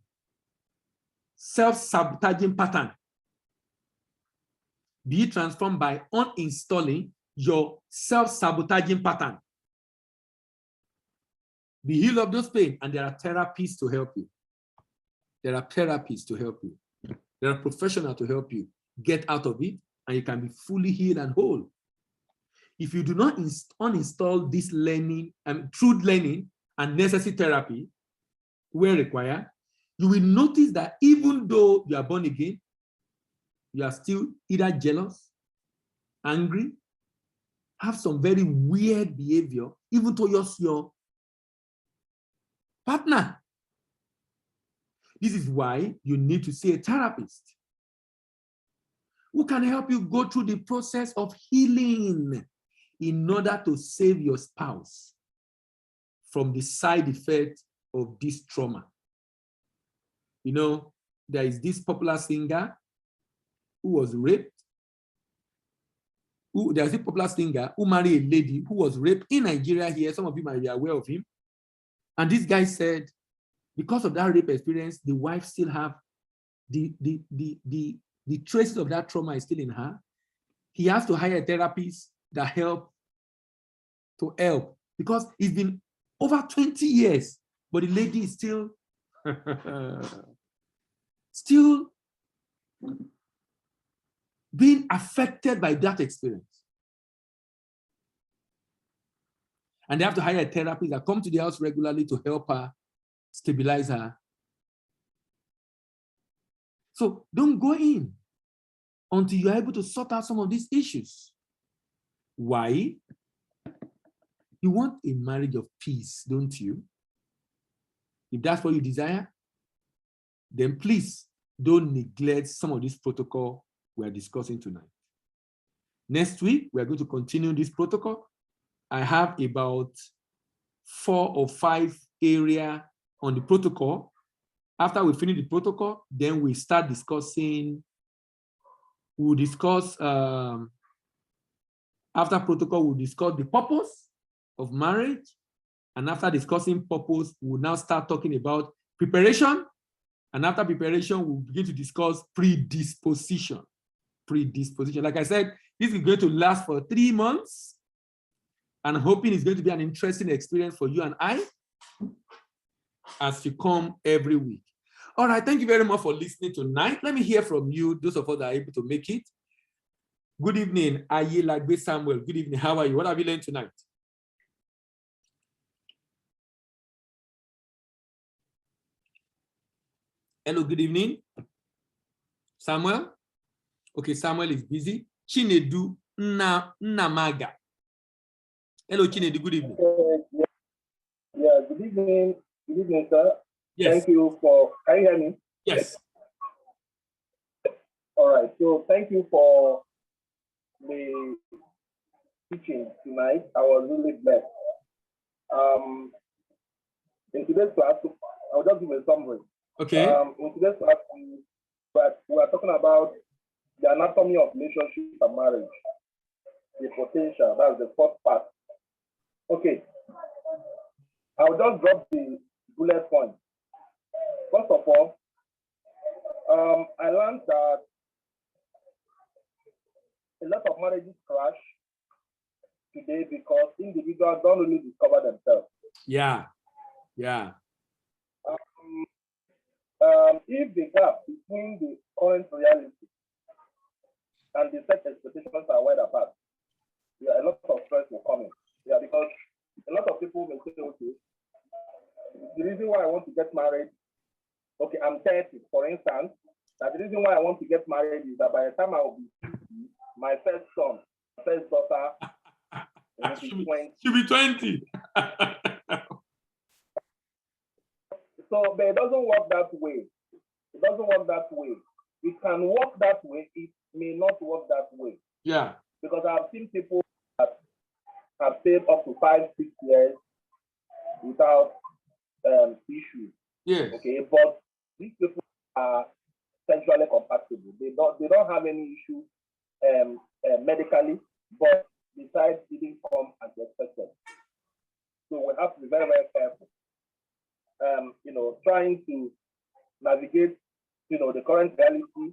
self-sabotaging pattern. Be ye transformed by uninstalling your self-sabotaging pattern. Be healed of those pain, and there are therapies to help you. There are therapies to help you. There are professionals to help you get out of it, and you can be fully healed and whole. If you do not uninstall this learning, truth learning and necessary therapy where required, you will notice that even though you are born again, you are still either jealous, angry, have some very weird behavior, even towards your partner. This is why you need to see a therapist who can help you go through the process of healing in order to save your spouse from the side effect of this trauma. You know, there is this popular singer who was raped. There's a popular singer who married a lady who was raped in Nigeria here. Some of you might be aware of him. And this guy said, because of that rape experience, the wife still have the traces of that trauma is still in her. He has to hire a therapist that help because it's been over 20 years, but the lady is still being affected by that experience. And they have to hire a therapist that come to the house regularly to help her stabilize her. So don't go in until you're able to sort out some of these issues. Why? You want a marriage of peace, don't you? If that's what you desire, then please don't neglect some of this protocol we're discussing tonight. Next week, we're going to continue this protocol. I have about 4 or 5 areas on the protocol. After we finish the protocol, then we start discussing, we'll discuss, after protocol, we'll discuss the purpose of marriage. And after discussing purpose, we'll now start talking about preparation. And after preparation, we'll begin to discuss predisposition. Predisposition. Like I said, this is going to last for 3 months. And hoping it's going to be an interesting experience for you and I as you come every week. All right, thank you very much for listening tonight. Let me hear from you, those of us that are able to make it. Good evening, Ayelagbe Samuel. Good evening, how are you? What have you learned tonight? Hello, good evening. Samuel? Okay, Samuel is busy. Chinedu Namaga. Hello, Chinedu, good evening. Yeah, good evening. Good evening, sir. Yes. Thank you for, can you hear me? Yes. All right, so thank you for the teaching tonight. I was really blessed. In today's class, I'll just give a summary. Okay. In today's class, we are talking about the anatomy of relationship and marriage, the potential. That's the first part. Okay. I'll just drop the bullet points. First of all, I learned that a lot of marriages crash today because individuals don't really discover themselves. Yeah. Yeah. If the gap between the current reality and the set expectations are wide apart, yeah, a lot of stress will come in. Yeah, because a lot of people may say, okay, the reason why I want to get married, okay, I'm 30, for instance, that the reason why I want to get married is that by the time I will be 50, my first son, first daughter, will be 20. She'll be 20. So, but it doesn't work that way. It doesn't work that way. It can work that way. It may not work that way. Yeah. Because I've seen people that have stayed up to 5, 6 years without issues. Yes. Okay, but these people are sexually compatible. They don't have any issues medically, but besides didn't come as expected. So we have to be very, very careful. Trying to navigate, the current reality.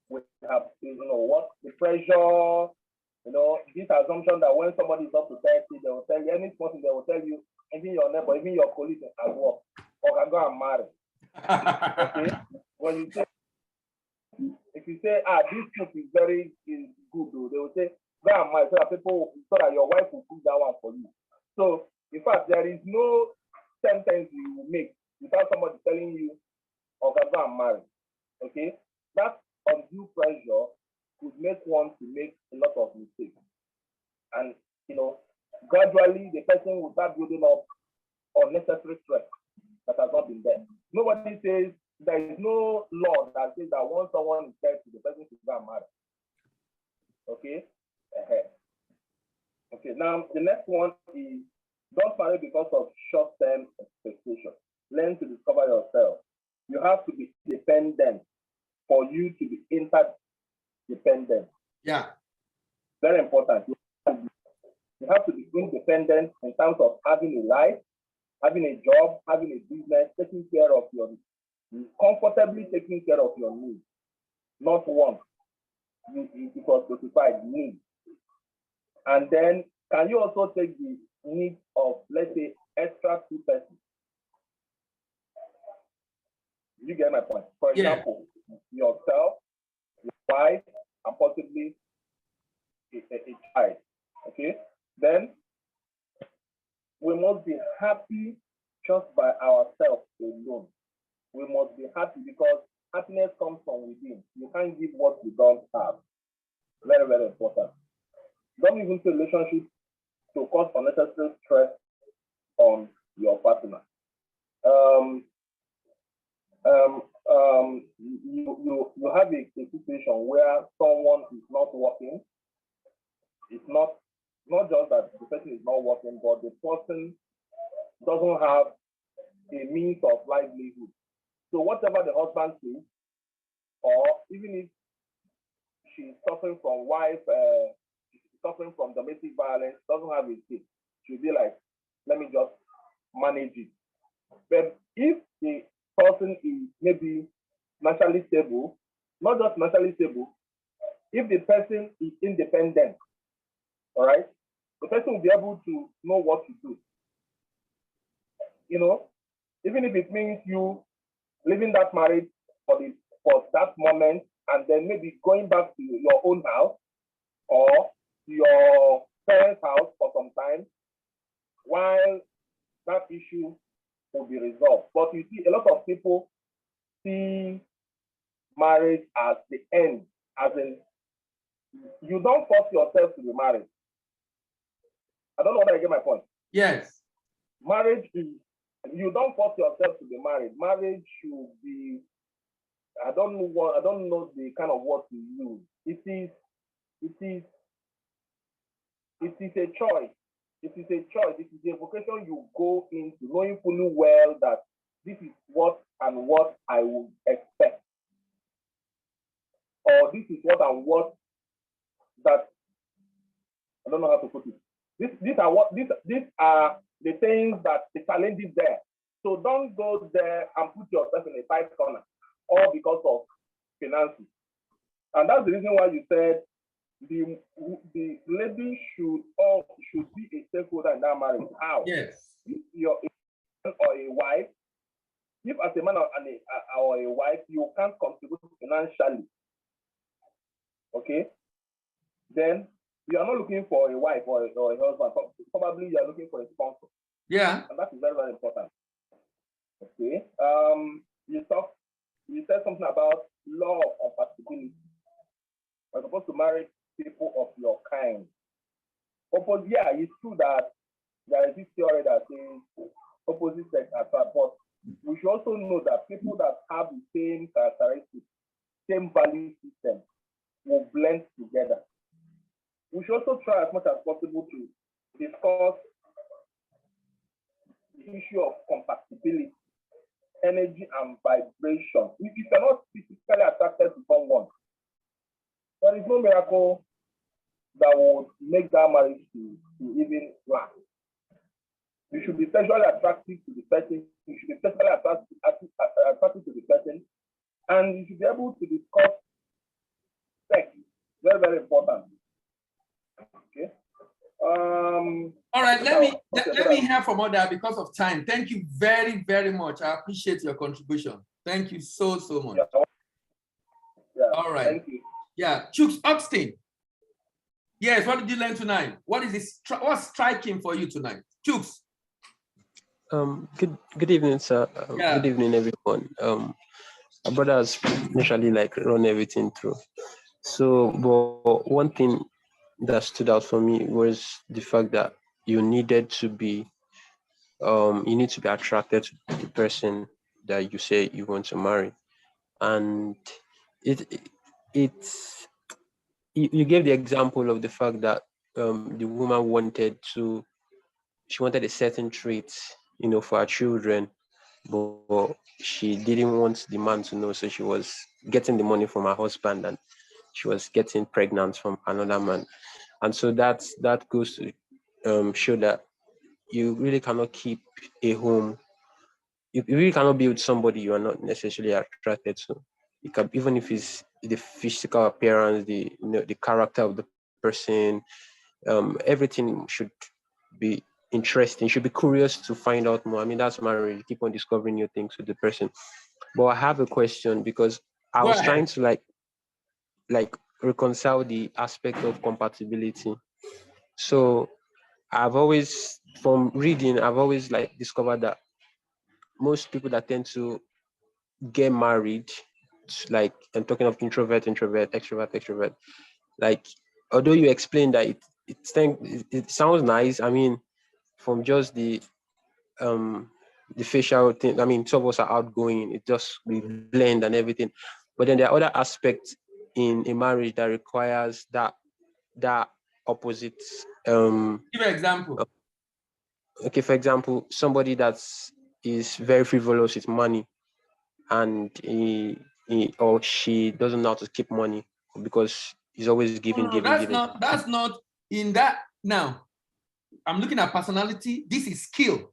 We have, what the pressure, this assumption that when somebody is up to 30, they will tell you any person, they will tell you, even your neighbor, even your colleague at work, or can go and marry. Okay, when you say, if you say, this food is very good, though, they will say, go and marry, so that your wife will cook that one for you. So, in fact, there is no sentence you will make without somebody telling you, or can go and marry. Okay, that undue pressure could make one to make a lot of mistakes, and gradually the person will start building up unnecessary stress that has not been there. Nobody says, there is no law that says that once someone is 30, the person should go and marry. Okay? Okay, now the next one is don't marry because of short-term expectation. Learn to discover yourself. You have to be independent for you to be interdependent. Yeah. Very important. You have to be independent in terms of having a life, having a job, having a business, taking care of your needs, comfortably taking care of your needs, not want. It was specified needs. And then, can you also take the needs of, let's say, extra 2 persons? You get my point. For example, yourself, your wife, and possibly a child. Okay? Then, happy just by ourselves alone. We must be happy because happiness comes from within. You can't give what you don't have. Very, very important. Don't even say relationships to cause unnecessary stress on your partner. You have a situation where someone is not working. It's not just that the person is not working, but the person doesn't have a means of livelihood. So whatever the husband says, or even if she's suffering from suffering from domestic violence, doesn't have a kid, she'll be like, let me just manage it. But if the person is maybe financially stable, not just financially stable, if the person is independent, all right, the person will be able to know what to do. You know, even if it means you leaving that marriage for that moment and then maybe going back to your own house or your parents' house for some time while that issue will be resolved. But you see, a lot of people see marriage as the end, as in you don't force yourself to be married. I don't know whether I get my point. Yes. Marriage is, you don't force yourself to be married. Marriage should be, I don't know the kind of word to use. It is a choice. It is a choice. It is a vocation you go into knowing fully well that this is what I would expect. Or this is what that I don't know how to put it. These are the things that the challenges there. So don't go there and put yourself in a tight corner, all because of finances. And that's the reason why you said the lady should be a stakeholder in that marriage. How? Yes. If you're a man or a wife, if as a man or a wife, you can't contribute financially, okay, then you are not looking for a wife or a husband. Probably you are looking for a sponsor. Yeah. And that is very, very important. Okay. You said something about law of compatibility. You're supposed to marry people of your kind. Yeah, it's true that there is this theory that says opposite sex attract, but we should also know that people that have the same characteristics, same value system will blend together. We should also try as much as possible to discuss the issue of compatibility, energy, and vibration. If you're not physically attracted to someone, there is no miracle that would make that marriage to even last. You should be sexually attractive to the person. You should be sexually attractive to the person, and you should be able to discuss sex. Very, very important. Okay. All right. Let me hear from Oda because of time. Thank you very, very much. I appreciate your contribution. Thank you so much. Yeah. All right. Thank you. Yeah. Chooks Austin. Yes. What did you learn tonight? What's striking for you tonight, Chooks? Good evening, sir. Good evening, everyone. My brother has initially run everything through. So, but one thing that stood out for me was the fact that you needed to be, you need to be attracted to the person that you say you want to marry, and you gave the example of the fact that the woman wanted a certain trait, for her children, but she didn't want the man to know, so she was getting the money from her husband and she was getting pregnant from another man. And so that goes to show that you really cannot keep a home. You really cannot be with somebody you are not necessarily attracted to. You can, even if it's the physical appearance, the character of the person, everything should be interesting. You should be curious to find out more. I mean, that's marriage. You keep on discovering new things with the person. But I have a question because I was trying to reconcile the aspect of compatibility. So I've always from reading, I've always like discovered that most people that tend to get married, like I'm talking of introvert, extrovert, like although you explained that it sounds nice. I mean, from just the facial thing, I mean, some of us are outgoing, it just we blend and everything. But then there are other aspects in a marriage that requires that opposite. Give an example. Okay, for example, somebody is very frivolous with money, and he or she doesn't know how to keep money because he's always giving, No, giving, giving. that's not in that. Now, I'm looking at personality. This is skill.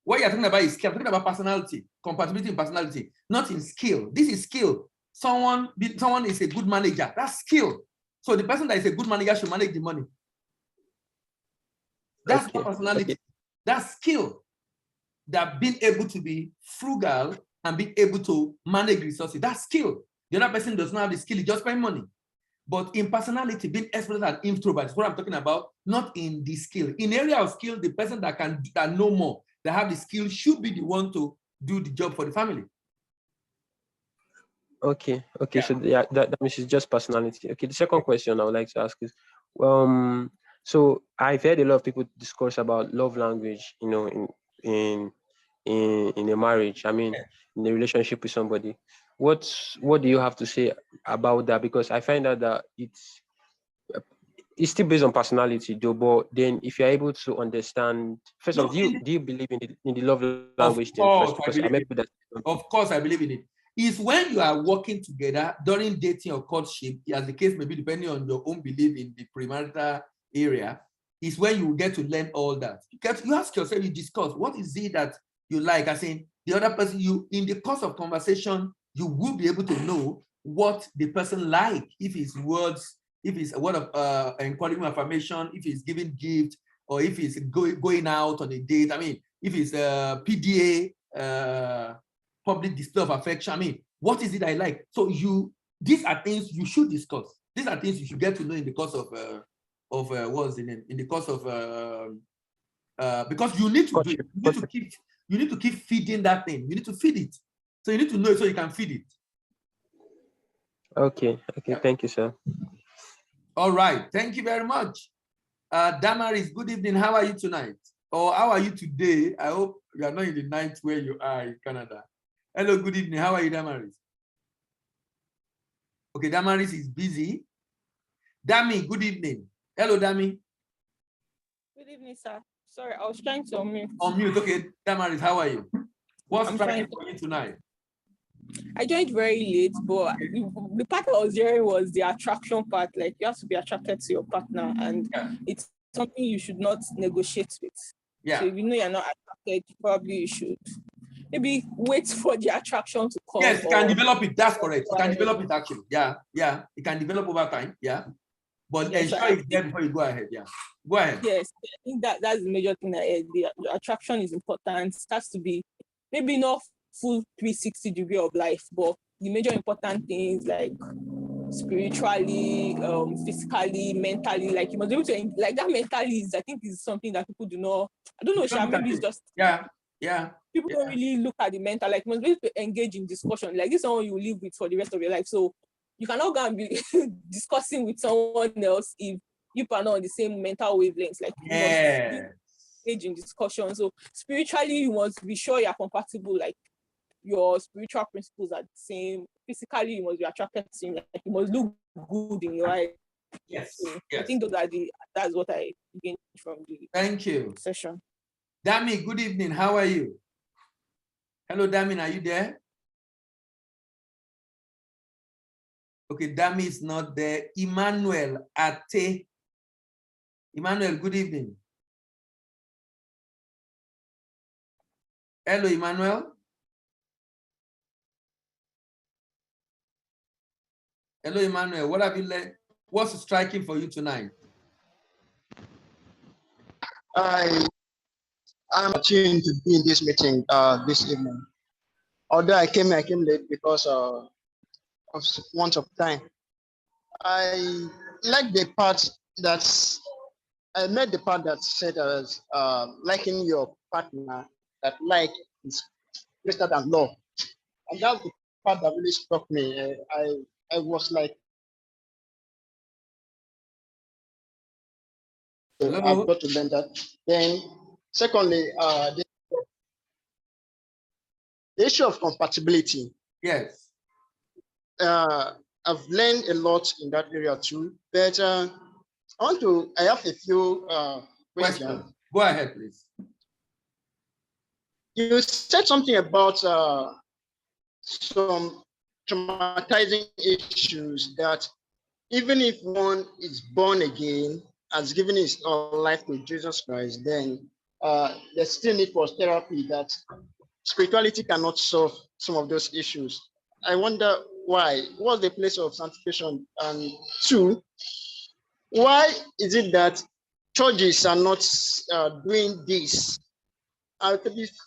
What you're talking about is skill. I'm talking about personality, compatibility in personality, not in skill. This is skill. Someone is a good manager. That's skill. So the person that is a good manager should manage the money. That's not personality. Okay. That's skill. That being able to be frugal and being able to manage resources. That's skill. The other person does not have the skill, he just spend money. But in personality, being expressive and introvert is what I'm talking about, not in the skill. In area of skill, the person that know more, that have the skill, should be the one to do the job for the family. Okay. Yeah. So that means it's just personality. Okay. The second question I would like to ask is, so I've heard a lot of people discuss about love language, in a marriage. I mean, in a relationship with somebody. What do you have to say about that? Because I find out that it's still based on personality, though. But then, if you're able to understand, first of all, do you believe in the love language thing first? Because I met with that. Of course, I believe in it. It's when you are working together during dating or courtship, as the case may be, depending on your own belief in the premarital area, is when you get to learn all that. You ask yourself, you discuss, what is it that you like? I say, the other person, in the course of conversation, you will be able to know what the person like, if it's words, if it's a word of encouragement, affirmation, if it's giving gift, or if it's going out on a date. I mean, if it's a PDA, public display of affection. I mean, what is it I like? So these are things you should discuss. These are things you should get to know in the course of what's the name? In the course of because you need to do it. You need to keep feeding that thing. You need to feed it. So you need to know it so you can feed it. Okay. Yeah. Thank you, sir. All right. Thank you very much. Damaris, good evening. How are you tonight? Or how are you today? I hope you are not in the night where you are in Canada. Hello, good evening. How are you, Damaris? Okay, Damaris is busy. Dami, good evening. Hello, Dami. Good evening, sir. Sorry, I was trying to unmute. Unmute. Okay, Damaris, how are you? What's striking for you tonight? I joined very late, but the part I was hearing was the attraction part. Like, you have to be attracted to your partner, and it's something you should not negotiate with. Yeah. So if you know you're not attracted, probably you should maybe wait for the attraction to come. Yes, you can develop it. That's correct. You can develop it actually. Yeah. It can develop over time. Yeah. But ensure it's there before you go ahead. Yeah. Go ahead. Yes, I think that's the major thing. The attraction is important. It has to be maybe not full 360-degree of life, but the major important things like spiritually, physically, mentally, like you must be able to, like that mentally is, I think, is something that people do not, I don't know, Sha, maybe it's just, people don't really look at the mental, like you must be able to engage in discussion, like this is someone you live with for the rest of your life, so you cannot go and be discussing with someone else if you are not on the same mental wavelengths, like you must engage in discussion. So spiritually, you must be sure you're compatible, like your spiritual principles are the same. Physically, you must be attracted to him, like you must look good in your eyes. Yes. So I think that's what I gained from the session. Dami, good evening. How are you? Hello, Dami, are you there? Okay, Dami is not there. Emmanuel Ate. Emmanuel, good evening. Hello, Emmanuel. Hello, Emmanuel. What have you learned? What's striking for you tonight? I'm tuned to be in this meeting this evening. Although I came late because of want of time. I like the part that's I met the part that said as liking your partner, that like is greater than love. And that's the part that really struck me. I was like, so I've got to learn that. Then, secondly, the issue of compatibility. Yes. I've learned a lot in that area too. But I have a few questions. Go ahead, please. You said something about some traumatizing issues that even if one is born again, has given his life to Jesus Christ, then there's still need for therapy, that spirituality cannot solve some of those issues. I wonder why. What's the place of sanctification? And two, why is it that churches are not doing this? To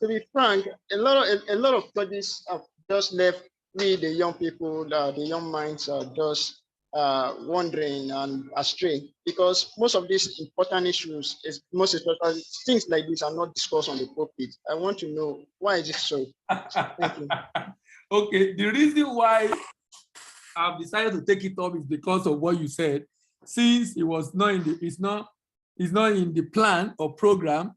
be frank, a lot of churches have just left we, the young people, the young minds are just wandering and astray, because most of these important issues, most especially things like this, are not discussed on the pulpit. I want to know, why is it so? Thank you. Okay, the reason why I've decided to take it up is because of what you said. Since it was not in the, it's not in the plan or program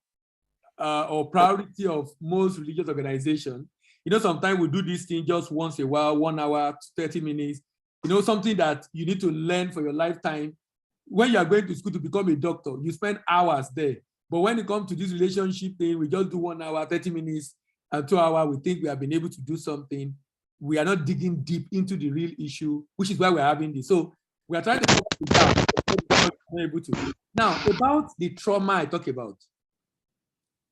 or priority of most religious organizations. You know, sometimes we do this thing just once a while, 1 hour, 30 minutes. You know, something that you need to learn for your lifetime. When you are going to school to become a doctor, you spend hours there. But when it comes to this relationship thing, we just do 1 hour, 30 minutes, and 2 hours. We think we have been able to do something. We are not digging deep into the real issue, which is why we're having this. So we are trying to talk it down. Able to. Now, about the trauma I talk about.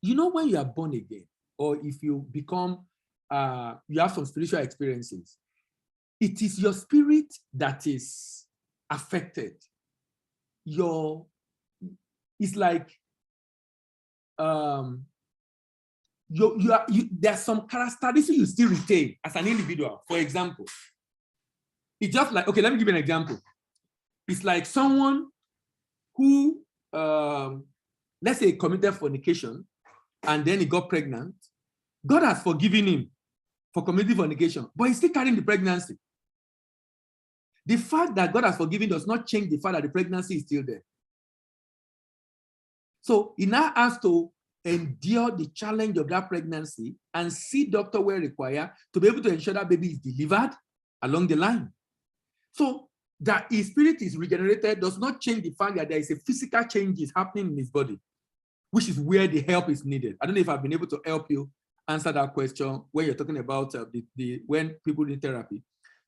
You know, when you are born again, or if you become, you have some spiritual experiences, it is your spirit that is affected. It's like, there's some characteristics you still retain as an individual. For example, it's just like, okay, let me give you an example. It's like someone who, let's say, committed fornication, and then he got pregnant. God has forgiven him for committing fornication, but he's still carrying the pregnancy. The fact that God has forgiven does not change the fact that the pregnancy is still there. So he now has to endure the challenge of that pregnancy and see doctor where required to be able to ensure that baby is delivered along the line. So that his spirit is regenerated does not change the fact that there is a physical change is happening in his body, which is where the help is needed. I don't know if I've been able to help you answer that question when you're talking about when people need therapy.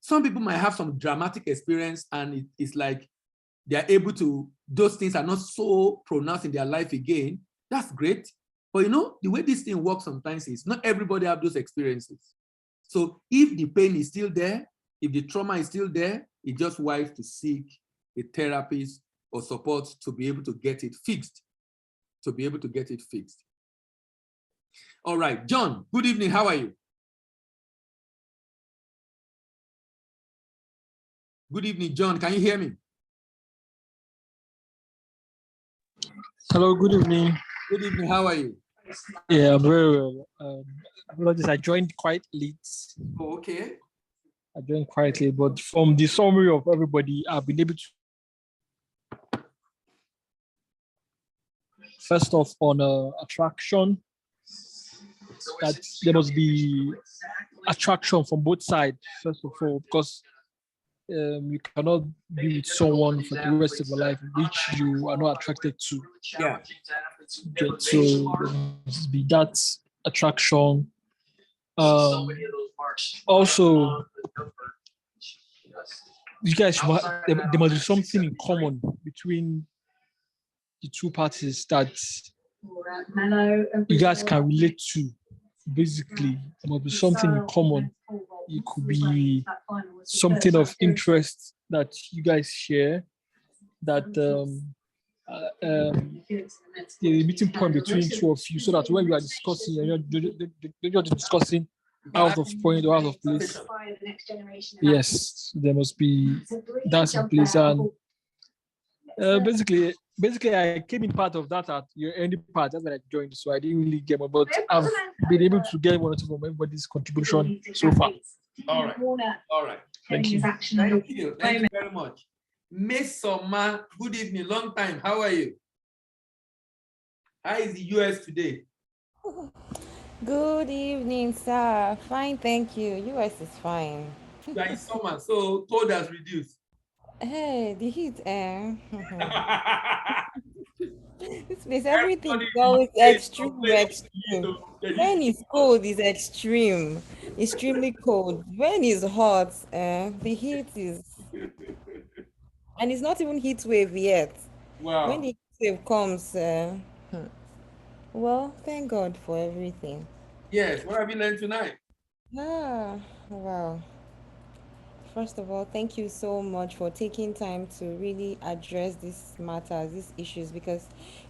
Some people might have some dramatic experience, and it's like they're able to, those things are not so pronounced in their life again. That's great. But you know, the way this thing works sometimes is not everybody have those experiences. So if the pain is still there, if the trauma is still there, it's just wise to seek a therapist or support to be able to get it fixed. All right, John, good evening. How are you? Good evening, John. Can you hear me? Hello, good evening. Good evening. How are you? Yeah, I'm very well. I joined quite late. Oh, okay. I joined quite late, but from the summary of everybody, I've been able to. First off, on attraction, that there must be attraction from both sides, first of all, because you cannot be with someone for the rest of your life which you are not attracted to. Yeah. So there must be that attraction. Also, you guys, there must be something in common between the two parties that you guys can relate to. Basically, there must be something in common. It could be something of interest that you guys share, that the meeting point between two of you, so that when you are discussing, you're discussing out of point or out of place. Yes, there must be that in place. And basically, basically I came in part of that at your ending part. That's when I joined, so I didn't really get more. But I've been able to get one or two from everybody's contribution so far. All right. All right. Thank you. Thank you. Thank you very much. Miss Soma, good evening. Long time. How are you? How is the US today? Good evening, sir. Fine, thank you. US is fine. You are in summer, so cold has reduced. Hey, the heat, this place, everything is always extreme, extreme. When it's cold, it's extreme, extremely cold. When it's hot, the heat is, and it's not even heat wave yet. When Wow. the heat wave comes, well, thank God for everything. Yes. What have you learned tonight? Ah, wow. First of all, thank you so much for taking time to really address these matters, these issues, because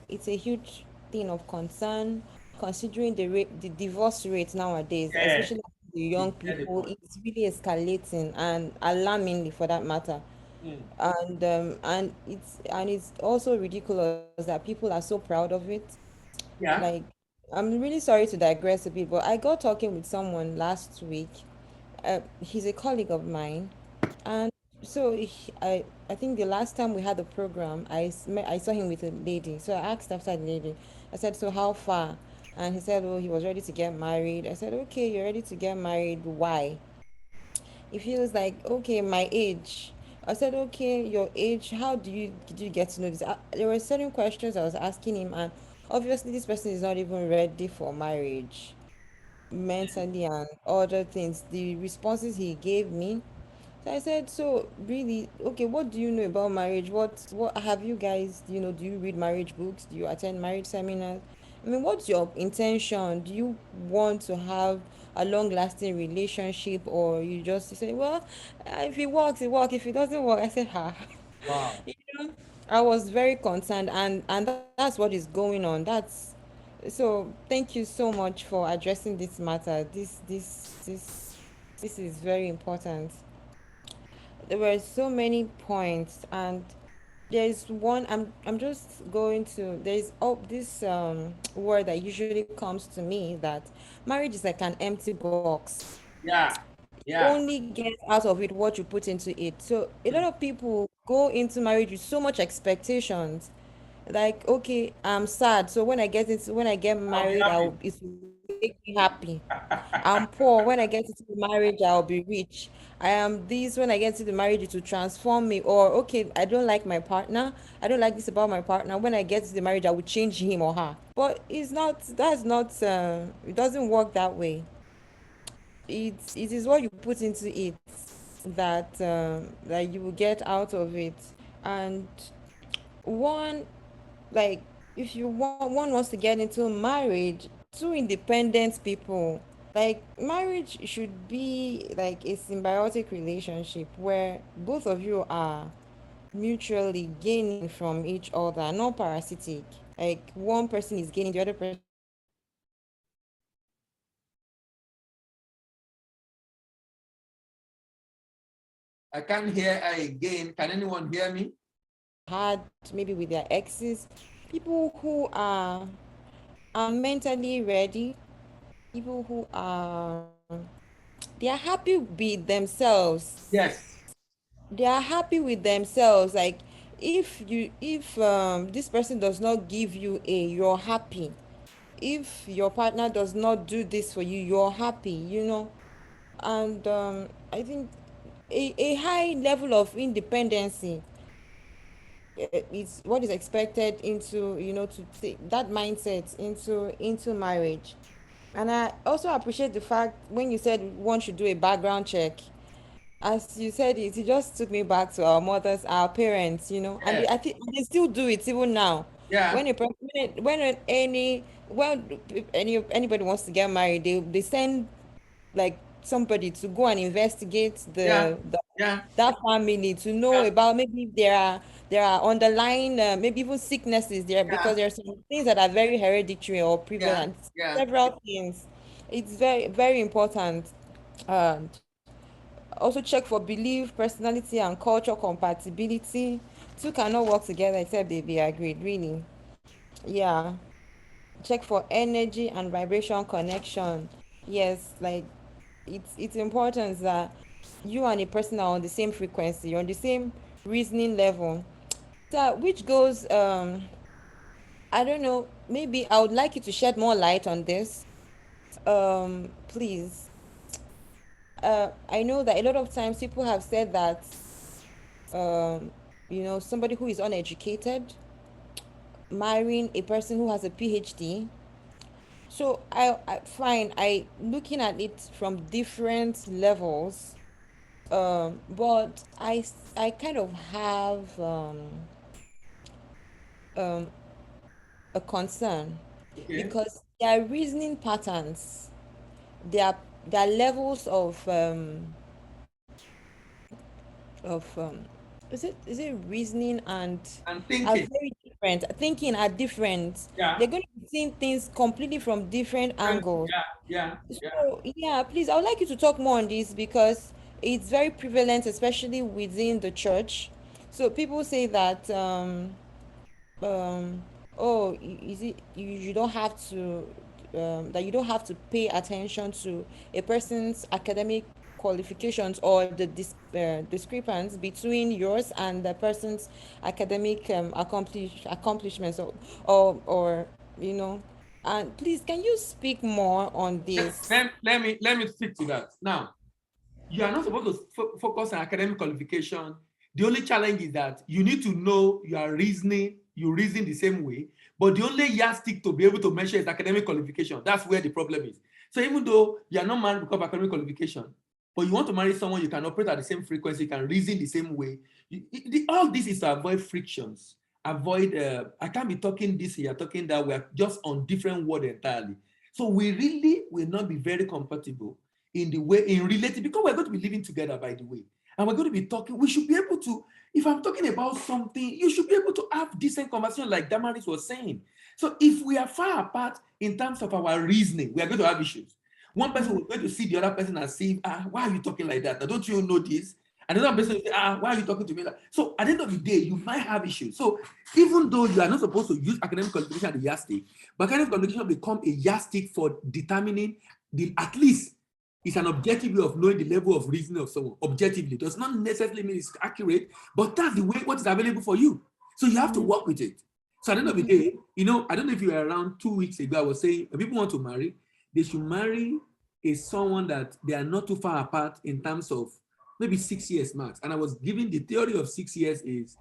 it's a huge thing of concern considering the divorce rate nowadays, Yeah. especially the young people. It's really escalating and alarmingly for that matter. Mm. And it's also ridiculous that people are so proud of it. Like, Yeah. I'm really sorry to digress a bit, but I got talking with someone last week. He's a colleague of mine, and so I think the last time we had the program, I saw him with a lady. So I asked after the lady. I said, "So how far?" And he said, "Oh, he was ready to get married." I said, "Okay, you're ready to get married. Why?" He feels like, "Okay, my age." I said, "Okay, your age. How did you get to know this?" There were certain questions I was asking him, and obviously this person is not even ready for marriage mentally and other things. The responses he gave me, so I said, "So really, okay, what do you know about marriage? What have you guys, do you read marriage books? Do you attend marriage seminars? I mean, what's your intention? Do you want to have a long-lasting relationship, or you just say, well, if it works, it works. If it doesn't work," I said, "Ha." Wow. you know, I was very concerned, and that's what is going on. So thank you so much for addressing this matter. This is very important. There were so many points, and there's one I'm just going to there's this word that usually comes to me, that marriage is like an empty box. Yeah. Yeah. Only get out of it what you put into it. So a lot Mm. of people go into marriage with so much expectations, like, okay, I'm sad, so when I get I'll be married, happy. it will make me happy. I'm poor, when I get into the marriage, I'll be rich. I am this, when I get into the marriage, it will transform me. Or, okay, I don't like my partner, I don't like this about my partner, when I get to the marriage, I will change him or her. But that's not it doesn't work that way. It is what you put into it that you will get out of it. And one, like, if one wants to get into marriage, two independent people, like, marriage should be like a symbiotic relationship where both of you are mutually gaining from each other, not parasitic. Like, one person is gaining, the other person is losing. I can't hear her again. Can anyone hear me? Had maybe with their exes, people who are mentally ready, people who they are happy with themselves. Yes. They are happy with themselves. Like, if this person does not give you a, you're happy. If your partner does not do this for you, you're happy. And I think a high level of independency is what is expected into, to take that mindset into marriage. And I also appreciate the fact when you said one should do a background check. As you said it just took me back to our mothers, our parents, and Yeah. I think they still do it even now. Yeah. When a when anybody wants to get married, they send, like, somebody to go and investigate Yeah. Yeah. that family, to know Yeah. about, maybe if there are underlying, maybe even sicknesses there, because Yeah. there are some things that are very hereditary or Yeah. prevalent. Yeah. Several things. It's very very important. And Also check for belief, personality, and culture compatibility. Two cannot work together except they be agreed, really. Yeah. Check for energy and vibration connection. Yes, like it's important that you and a person are on the same frequency, you're on the same reasoning level. So which goes I don't know, maybe I would like you to shed more light on this. Please. I know that a lot of times people have said that somebody who is uneducated marrying a person who has a PhD. So I fine, I looking at it from different levels, but I kind of have um, a concern Okay. because their reasoning patterns, their their levels of is it reasoning and And are thinking. very different. Thinking are different. Yeah. They're going to be seeing things completely from different angles. Yeah. Yeah. Yeah. So yeah, please, I would like you to talk more on this because it's very prevalent, especially within the church. So people say that um oh, is it you don't have to that you don't have to pay attention to a person's academic qualifications or the discrepancy between yours and the person's academic accomplishments, or and please, can you speak more on this? Let me speak to that. Now, you are not supposed to focus on academic qualification. The only challenge is that you need to know you reason the same way, but the only yardstick to be able to measure is academic qualification. That's where the problem is. So even though you are not married because of academic qualification, but you want to marry someone you can operate at the same frequency, you can reason the same way. All this is to avoid frictions. I can't be talking this here, talking that. We're just on different world entirely. So we really will not be very compatible in relating, because we're going to be living together, by the way, and we're going to be talking. We should be able to, if I'm talking about something, you should be able to have decent conversation, like Damaris was saying. So if we are far apart in terms of our reasoning, we are going to have issues. One person will going to see the other person and say, why are you talking like that? Don't you know this? And another person will say, why are you talking to me like that? So at the end of the day, you might have issues. So even though you are not supposed to use academic qualification as a yardstick, but academic qualification become a yardstick for determining at least it's an objective way of knowing the level of reasoning of someone. Objectively does not necessarily mean it's accurate, but that's the way what is available for you. So you have to work with it. So at the end of the day, I don't know if you were around 2 weeks ago, I was saying when people want to marry, they should marry someone that they are not too far apart in terms of maybe 6 years max. And I was giving the theory of 6 years is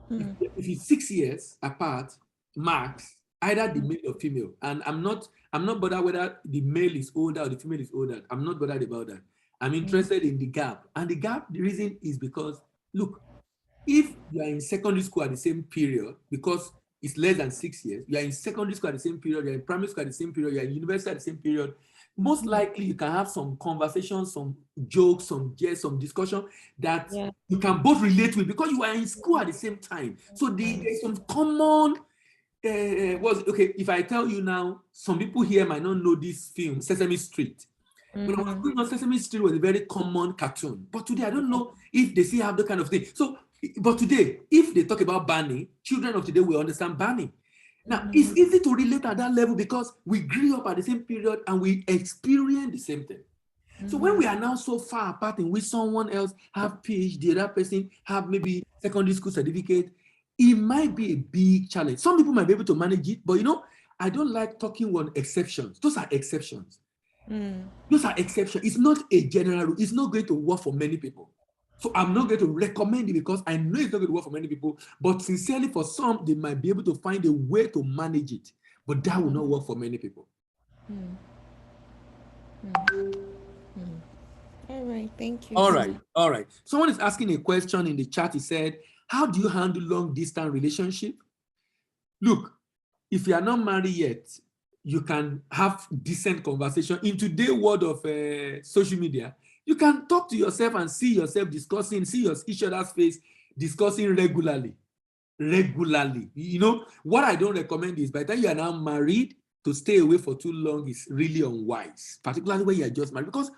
if it's 6 years apart max, either the male or female. And I'm not bothered whether the male is older or the female is older. I'm not bothered about that. I'm interested in the gap. And the reason is because, look, if you are in secondary school at the same period, because it's less than 6 years, you are in secondary school at the same period, you're in primary school at the same period, you're in university at the same period, most likely you can have some conversations, some jokes, some jest, some discussion that you can both relate with because you are in school at the same time. So there's some common, okay, if I tell you now, some people here might not know this film, Sesame Street. When I was growing up, Sesame Street was a very common cartoon. But today, I don't know if they still have that kind of thing. So, but today, if they talk about Barney, children of today will understand Barney. Now, it's easy to relate at that level because we grew up at the same period and we experience the same thing. So when we are now so far apart in which someone else have PhD, the other person have maybe secondary school certificate, it might be a big challenge. Some people might be able to manage it, but I don't like talking on exceptions. Those are exceptions. Those are exceptions. It's not a general rule. It's not going to work for many people. So I'm not going to recommend it because I know it's not going to work for many people. But sincerely, for some, they might be able to find a way to manage it. But that will not work for many people. All right, thank you. All right. Someone is asking a question in the chat. He said, how do you handle long-distance relationship? Look, if you are not married yet, you can have decent conversation. In today's world of social media, you can talk to yourself and see yourself discussing, see each other's face, discussing regularly. What I don't recommend is by the time you are now married, to stay away for too long is really unwise, particularly when you are just married, because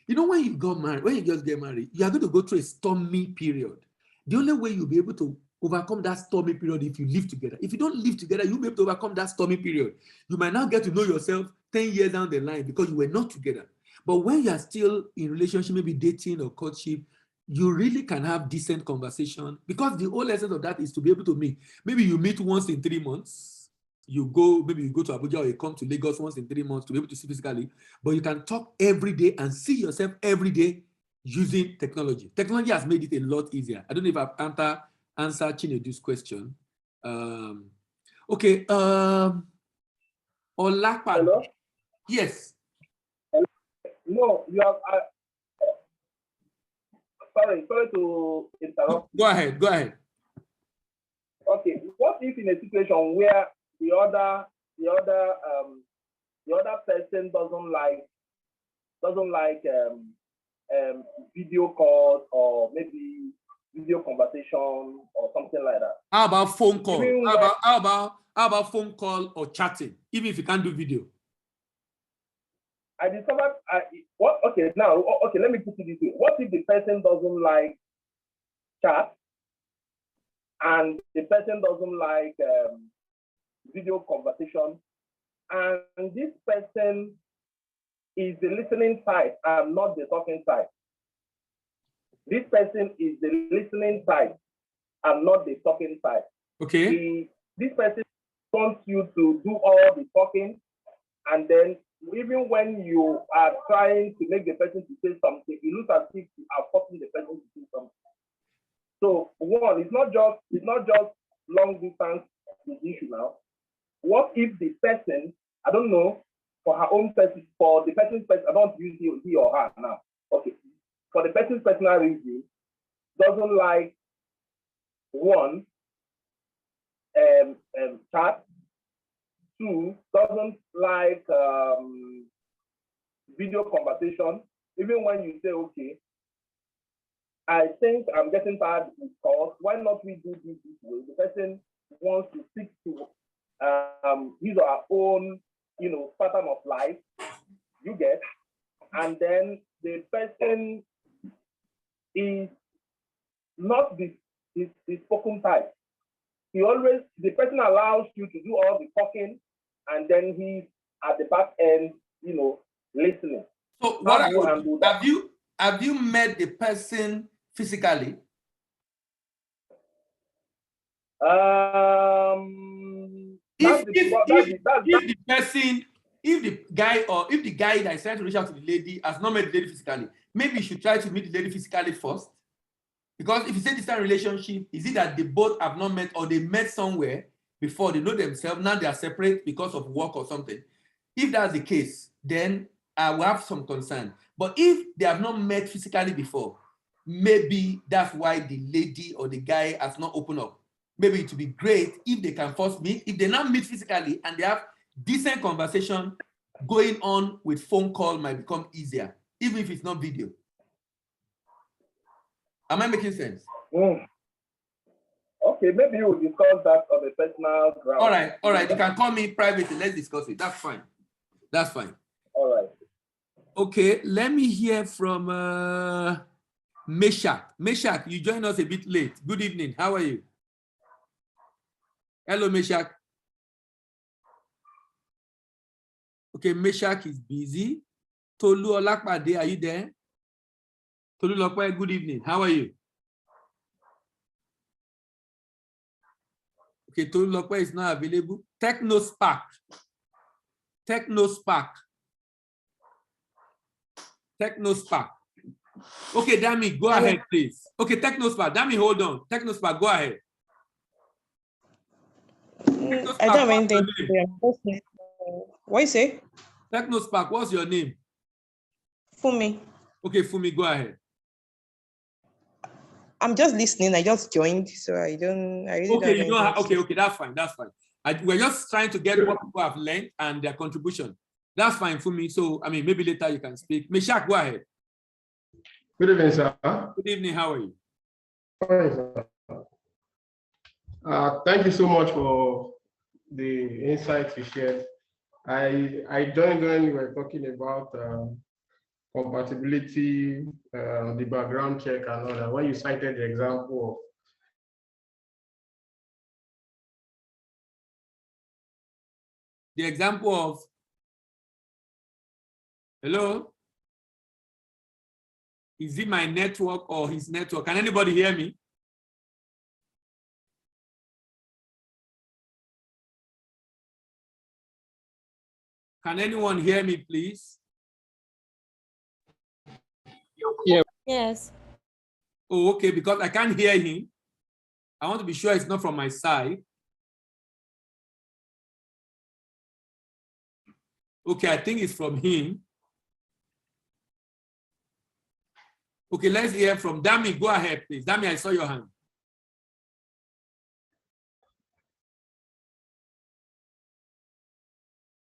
You know, when you got married, when you just get married, you are going to go through a stormy period. The only way you'll be able to overcome that stormy period if you live together. If you don't live together, you'll be able to overcome that stormy period. You might now get to know yourself 10 years down the line because you were not together. But when you are still in relationship, maybe dating or courtship, you really can have decent conversation, because the whole essence of that is to be able to meet. Maybe you meet once in 3 months. Maybe you go to Abuja or you come to Lagos once in 3 months to be able to see physically, but you can talk every day and see yourself every day using technology. Technology has made it a lot easier. I don't know if I've answered Chinedu's question. Okay. Olapan. Hello? Yes. Hello? No, you have. Sorry to interrupt. Go ahead. Okay. What if in a situation where the other person doesn't like video calls or maybe video conversation or something like that? How about phone call? How about phone call or chatting, even if you can't do video? I discovered let me put it this way. What if the person doesn't like chat and the person doesn't like video conversation, and this person is the listening side and not the talking side? This person is the listening side and not the talking side. Okay. This person wants you to do all the talking, and then even when you are trying to make the person to say something, it looks as if you are forcing the person to say something. So one, it's not just long distance issue now. What if the person, I don't know, for her own person, for the person's person, I don't use he or her now. Okay. For the person's personal reason, doesn't like one, chat. 2, doesn't like video conversation. Even when you say, okay, I think I'm getting tired of calls, why not we do this way? The person wants to stick to his or her own, pattern of life, you get, and then the person is not the spoken type. The person allows you to do all the talking, and then he's at the back end, listening. So what have you met the person physically? If the guy that is trying to reach out to the lady has not met the lady physically, maybe you should try to meet the lady physically first. Because if you say this kind of relationship, is it that they both have not met or they met somewhere before, they know themselves, now they are separate because of work or something? If that's the case, then I will have some concern. But if they have not met physically before, maybe that's why the lady or the guy has not opened up. Maybe it would be great if they can first meet. If they now meet physically and they have decent conversation, going on with phone call might become easier, even if it's not video. Am I making sense? Okay, maybe we'll discuss that on a personal ground. All right. You can call me privately. Let's discuss it. That's fine. All right. Okay, let me hear from Meshach. Meshach, you joined us a bit late. Good evening. How are you? Hello, Meshach. Okay, Meshach is busy. Tolu Olakpade, are you there? Tolu Olakpade, good evening. How are you? Okay, Tolu Olakpade is not available. TechnoSpark. Okay, Dami, go ahead, please. Okay, TechnoSpark. Dami, hold on. TechnoSpark, go ahead. I don't have anything to say. What you say? TechnoSpark, what's your name? Fumi. Okay, Fumi, go ahead. I'm just listening. I just joined, so I really okay, don't you don't have, okay, that's fine. We're just trying to get what people have learned and their contribution. That's fine for me. So, I mean, maybe later you can speak. Meshach, go ahead. Good evening, sir. Good evening. How are you? Fine, sir. Thank you so much for the insights you shared. I joined when you were talking about compatibility, the background check and all that, when you cited the example of hello? Is it my network or his network? Can anybody hear me? Can anyone hear me, please? Yeah. Yes. Oh, okay, because I can't hear him. I want to be sure it's not from my side. Okay, I think it's from him. Okay, let's hear from Dami. Go ahead, please. Dami, I saw your hand.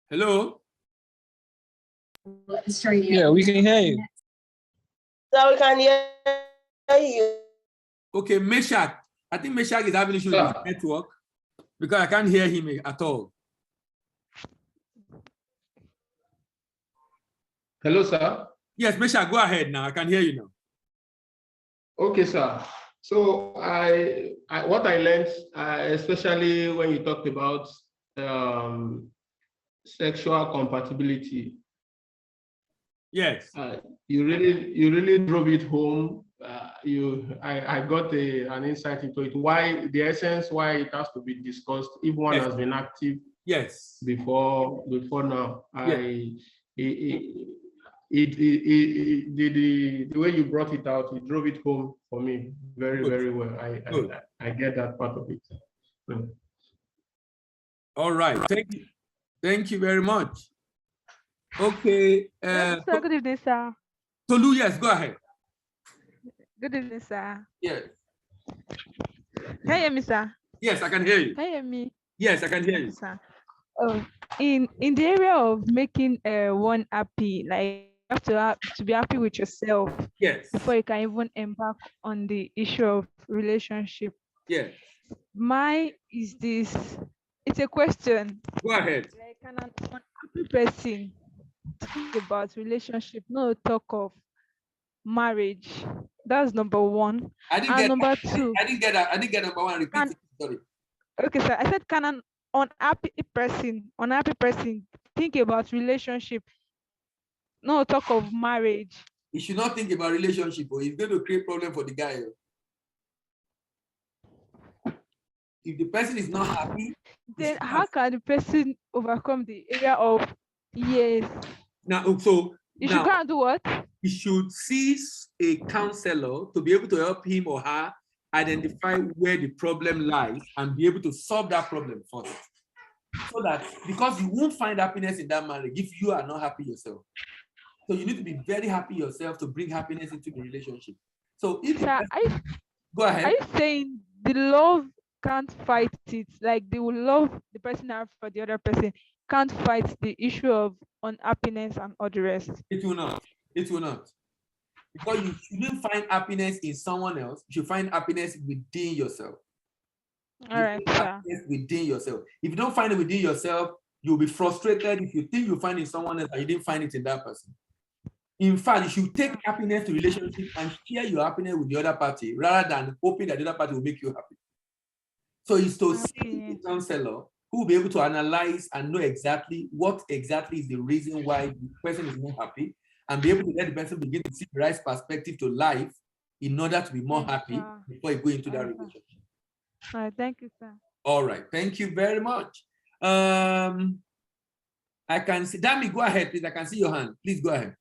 Hello? Yeah, we can hear you. So we can hear you. Okay, Meshach. I think Meshach is having issues with his network because I can't hear him at all. hello, sir. Yes, Meshach, go ahead now. I can hear you now. Okay, sir. So what I learned, especially when you talked about sexual compatibility. Yes. You really drove it home. I got an insight into it. Why the essence? Why it has to be discussed if one Yes. has been active. Yes. Before now. Yes. The way you brought it out, it drove it home for me very, Good. very well. I get that part of it. All right. Thank you very much. Okay. Sir, good evening, sir. Tolu, yes, go ahead. Good evening, sir. Yes. Can you hear me, sir? Yes, I can hear you. Can you hear me? Yes, I can hear you. Sir. Oh, in the area of making one happy, like you have to be happy with yourself. Yes. Before you can even embark on the issue of relationship. Yes. Mine is this. It's a question. Go ahead. Like an unhappy person think about relationship, no talk of marriage. That's number one. I didn't get number two. I didn't get that. I didn't get number one. Repeat it. Sorry. Okay, sir. I said, can an unhappy person think about relationship? No talk of marriage. You should not think about relationship, or it's going to create problem for the guy. If the person is not happy, then how can the person overcome the area of yes? Now, so you should go and do what? He should seize a counselor to be able to help him or her identify where the problem lies and be able to solve that problem first. So that, because you won't find happiness in that marriage if you are not happy yourself. So you need to be very happy yourself to bring happiness into the relationship. So if go ahead. Are you saying the love can't fight it? Like they will love the person out for the other person, can't fight the issue of unhappiness and all the rest? It will not. It will not. Because you shouldn't find happiness in someone else. You should find happiness within yourself. All right, sir. Within yourself. If you don't find it within yourself, you'll be frustrated if you think you find it in someone else and you didn't find it in that person. In fact, you should take happiness to relationship and share your happiness with the other party rather than hoping that the other party will make you happy. So it's to see a counselor who will be able to analyze and know exactly what exactly is the reason why the person is not happy and be able to let the person begin to see the right perspective to life in order to be more happy before you go into that relationship. All right, thank you, sir. All right, thank you very much. I can see, Dami, go ahead, please. I can see your hand. Please go ahead.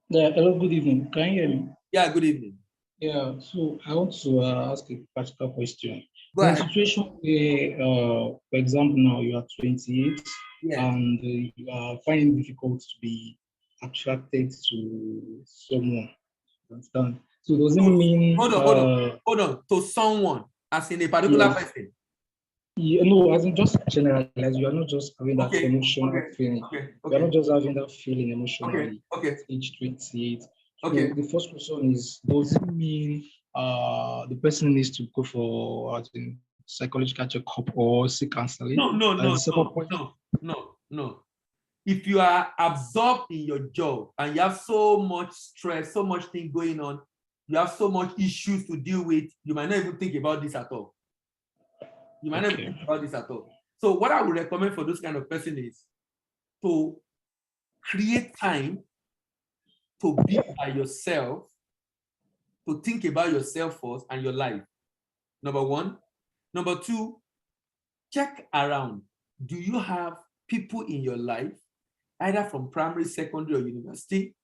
Yeah, hello, good evening. Can you hear me? Yeah, good evening. Yeah, so I want to ask a practical question. Go In ahead. a situation where, for example, now you are 28 and you are finding it difficult to be attracted to someone. Understand? So does it mean hold on to someone as in a particular person? Yeah, no, as in just generalize, you are not just having that emotional feeling. You are not just having that feeling emotionally. Age 28. So the first question is, does it mean the person needs to go for psychological checkup or seek counseling? No. if you are absorbed in your job and you have so much stress, so much thing going on, you have so much issues to deal with, you might not even think about this at all. You might not think about this at all. So what I would recommend for those kind of person is to create time to be by yourself, to think about yourself first and your life. Number one. Number two, check around. Do you have people in your life, either from primary, secondary, or university,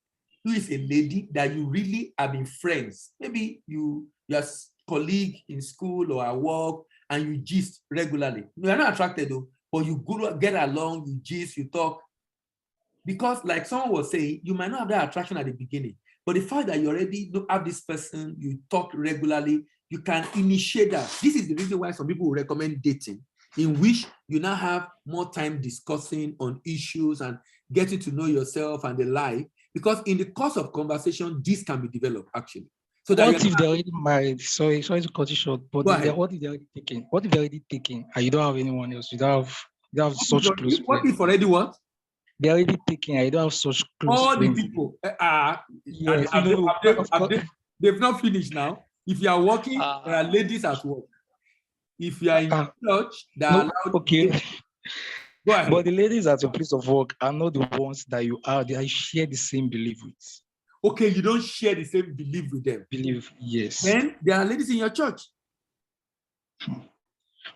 who is a lady that you really have been friends? Maybe you're a colleague in school or at work, and you gist regularly. You are not attracted though, but you go get along, you gist, you talk. Because like someone was saying, you might not have that attraction at the beginning, but the fact that you already have this person, you talk regularly, you can initiate that. This is the reason why some people will recommend dating, in which you now have more time discussing on issues and getting to know yourself and the life, because in the course of conversation, this can be developed actually. So that what if they're already married? Sorry to cut you short, but what if they're already taken? What if they're already taken and you don't have anyone else? You don't have such close friends. What if already what? They're already taken and you don't have such close all friends. The people. Yes, they've not finished now. If you are working, there are ladies at work. If you are in church, they are allowed. Okay. Go ahead. But the ladies at your place of work are not the ones that you share the same belief with. Okay, you don't share the same belief with them. Yes. Then there are ladies in your church.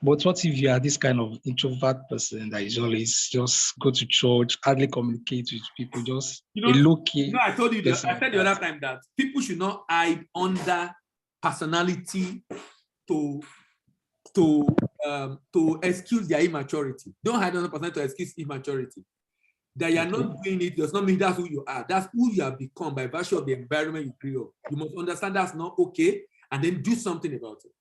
But what if you are this kind of introvert person that is always just go to church, hardly communicate with people, just a low-key? I told you, I said the other time that people should not hide under personality to excuse their immaturity. Don't hide under personality to excuse immaturity. That you are not doing it does not mean that's who you are. That's who you have become by virtue of the environment you grew up. You must understand that's not okay and then do something about it.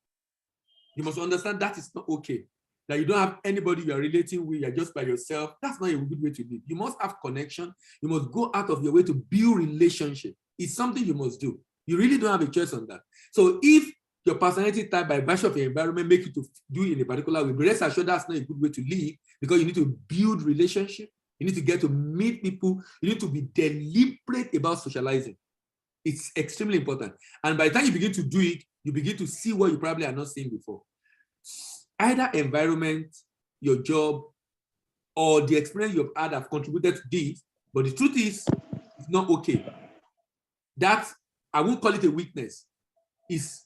You must understand that is not okay. That you don't have anybody you are relating with, you're just by yourself. That's not a good way to live. You must have connection. You must go out of your way to build relationship. It's something you must do. You really don't have a choice on that. So if your personality type by virtue of your environment make you to do it in a particular way, but rest assured that's not a good way to live, because you need to build relationship. You need to get to meet people. You need to be deliberate about socializing. It's extremely important. And by the time you begin to do it, you begin to see what you probably are not seeing before. Either environment, your job, or the experience you've had have contributed to this, but the truth is, it's not okay. That, I won't call it a weakness, is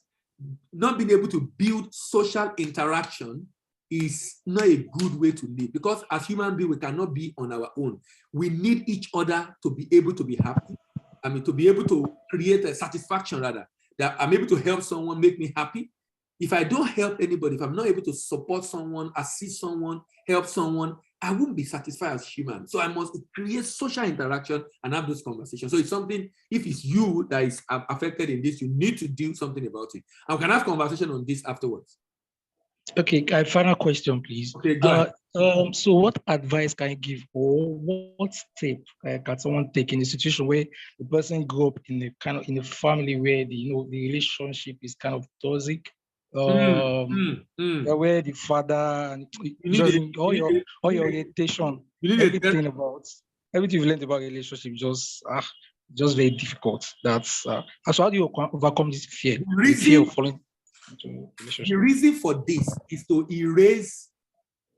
not being able to build social interaction is not a good way to live, because as human beings, we cannot be on our own. We need each other to be able to be happy. I mean, to be able to create a satisfaction, rather, that I'm able to help someone make me happy. If I don't help anybody, if I'm not able to support someone, assist someone, help someone, I won't be satisfied as human. So I must create social interaction and have those conversations. So it's something, if it's you that is affected in this, you need to do something about it. And we can have conversation on this afterwards. Okay, final question, please. Okay, go ahead. So what advice can you give, or what step can someone take in a situation where the person grew up in a family where the relationship is kind of toxic, where the father and all your orientation, everything you've learned about relationship just very difficult. That's so how do you overcome this fear? The fear of falling into relationship. The reason for this is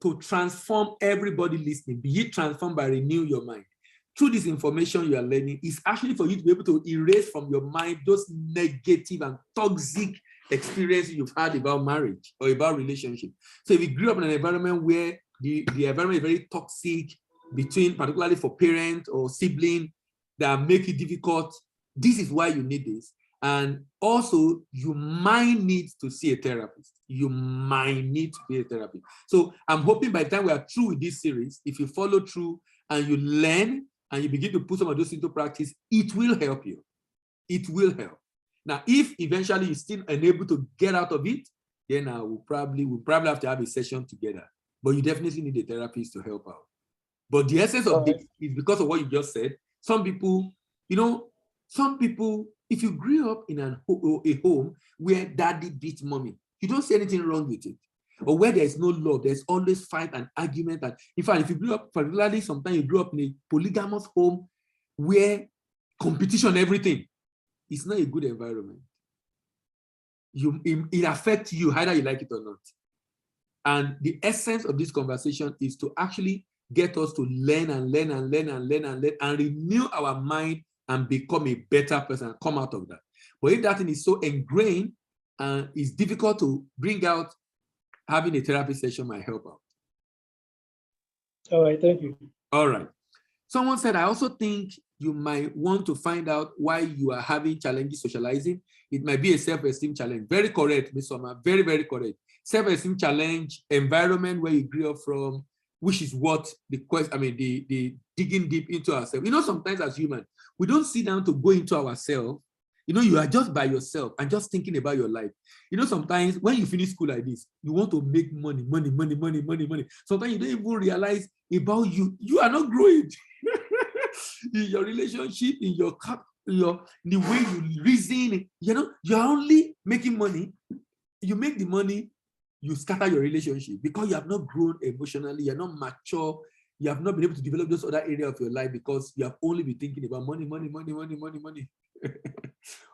to transform everybody listening, be it transformed by renew your mind. Through this information you are learning, is actually for you to be able to erase from your mind those negative and toxic experiences you've had about marriage or about relationship. So if you grew up in an environment where the environment is very toxic, particularly for parents or siblings, that make it difficult, this is why you need this. And also, you might need to see a therapist. You might need to be a therapist. So I'm hoping by the time we are through with this series, if you follow through and you learn and you begin to put some of those into practice, it will help you. It will help. Now, if eventually you're still unable to get out of it, then we'll probably have to have a session together. But you definitely need a therapist to help out. But the essence of this is because of what you just said. Some people, if you grew up in a home where daddy beat mommy, you don't see anything wrong with it. Or where there is no love, there's always fight and argument. And in fact, if you grew up, particularly sometimes you grew up in a polygamous home where competition, everything, it's not a good environment. It affects you, either you like it or not. And the essence of this conversation is to actually get us to learn and learn and learn and learn and learn and renew our mind and become a better person and come out of that. But if that thing is so ingrained and it's difficult to bring out, having a therapy session might help out. All right, thank you. All right. Someone said, I also think you might want to find out why you are having challenges socializing. It might be a self-esteem challenge. Very correct, Ms. Soma. Very, very correct. Self-esteem challenge, environment where you grew up from, which is what the question, I mean, the digging deep into ourselves. You know, sometimes as humans, we don't sit down to go into ourselves. You know, you are just by yourself and just thinking about your life. You know, sometimes when you finish school like this, you want to make money. Sometimes you don't even realize about you. You are not growing. In your relationship, in the way you reason, you know, you're only making money. You make the money, you scatter your relationship because you have not grown emotionally, you're not mature, you have not been able to develop those other areas of your life because you have only been thinking about money.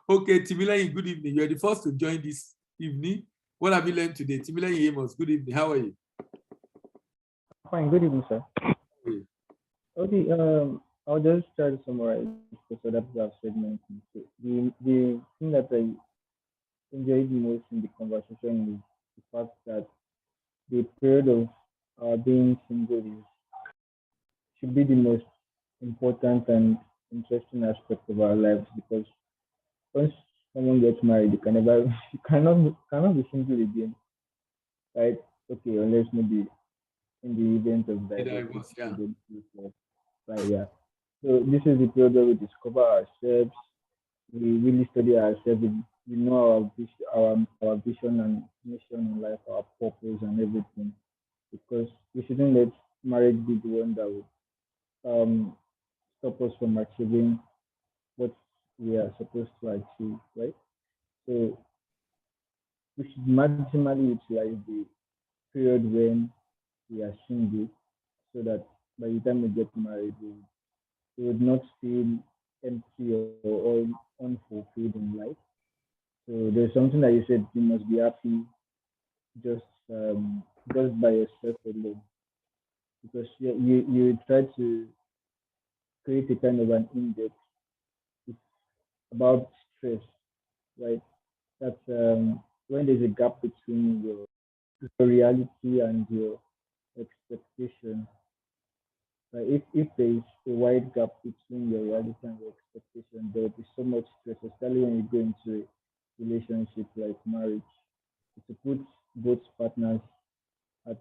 Okay, Timileyin, good evening. You're the first to join this evening. What have you learned today? Timileyin Amos, good evening. How are you? Fine, good evening, sir. Okay, I'll just try to summarize because other people have said many things. The thing that I enjoyed most in the conversation is the fact that the period of being single should be the most important and interesting aspect of our lives, because once someone gets married, you cannot be single again, right? Okay, unless maybe in the event of divorce, right? Yeah. So this is the period where we discover ourselves. We really study ourselves. We know our vision and mission in life, our purpose and everything. Because we shouldn't let marriage be the one that would stop us from achieving what we are supposed to achieve, right? So we should maximally utilize the period when we are single, so that by the time we get married, we would not feel empty or unfulfilled in life. So there's something that you said, you must be happy just just by yourself alone, because you try to create a kind of an index. It's about stress, right? That when there's a gap between your reality and your expectation. If there is a wide gap between your reality and your expectation, there will be so much stress, especially when you go into a relationship like marriage. To put both partners at,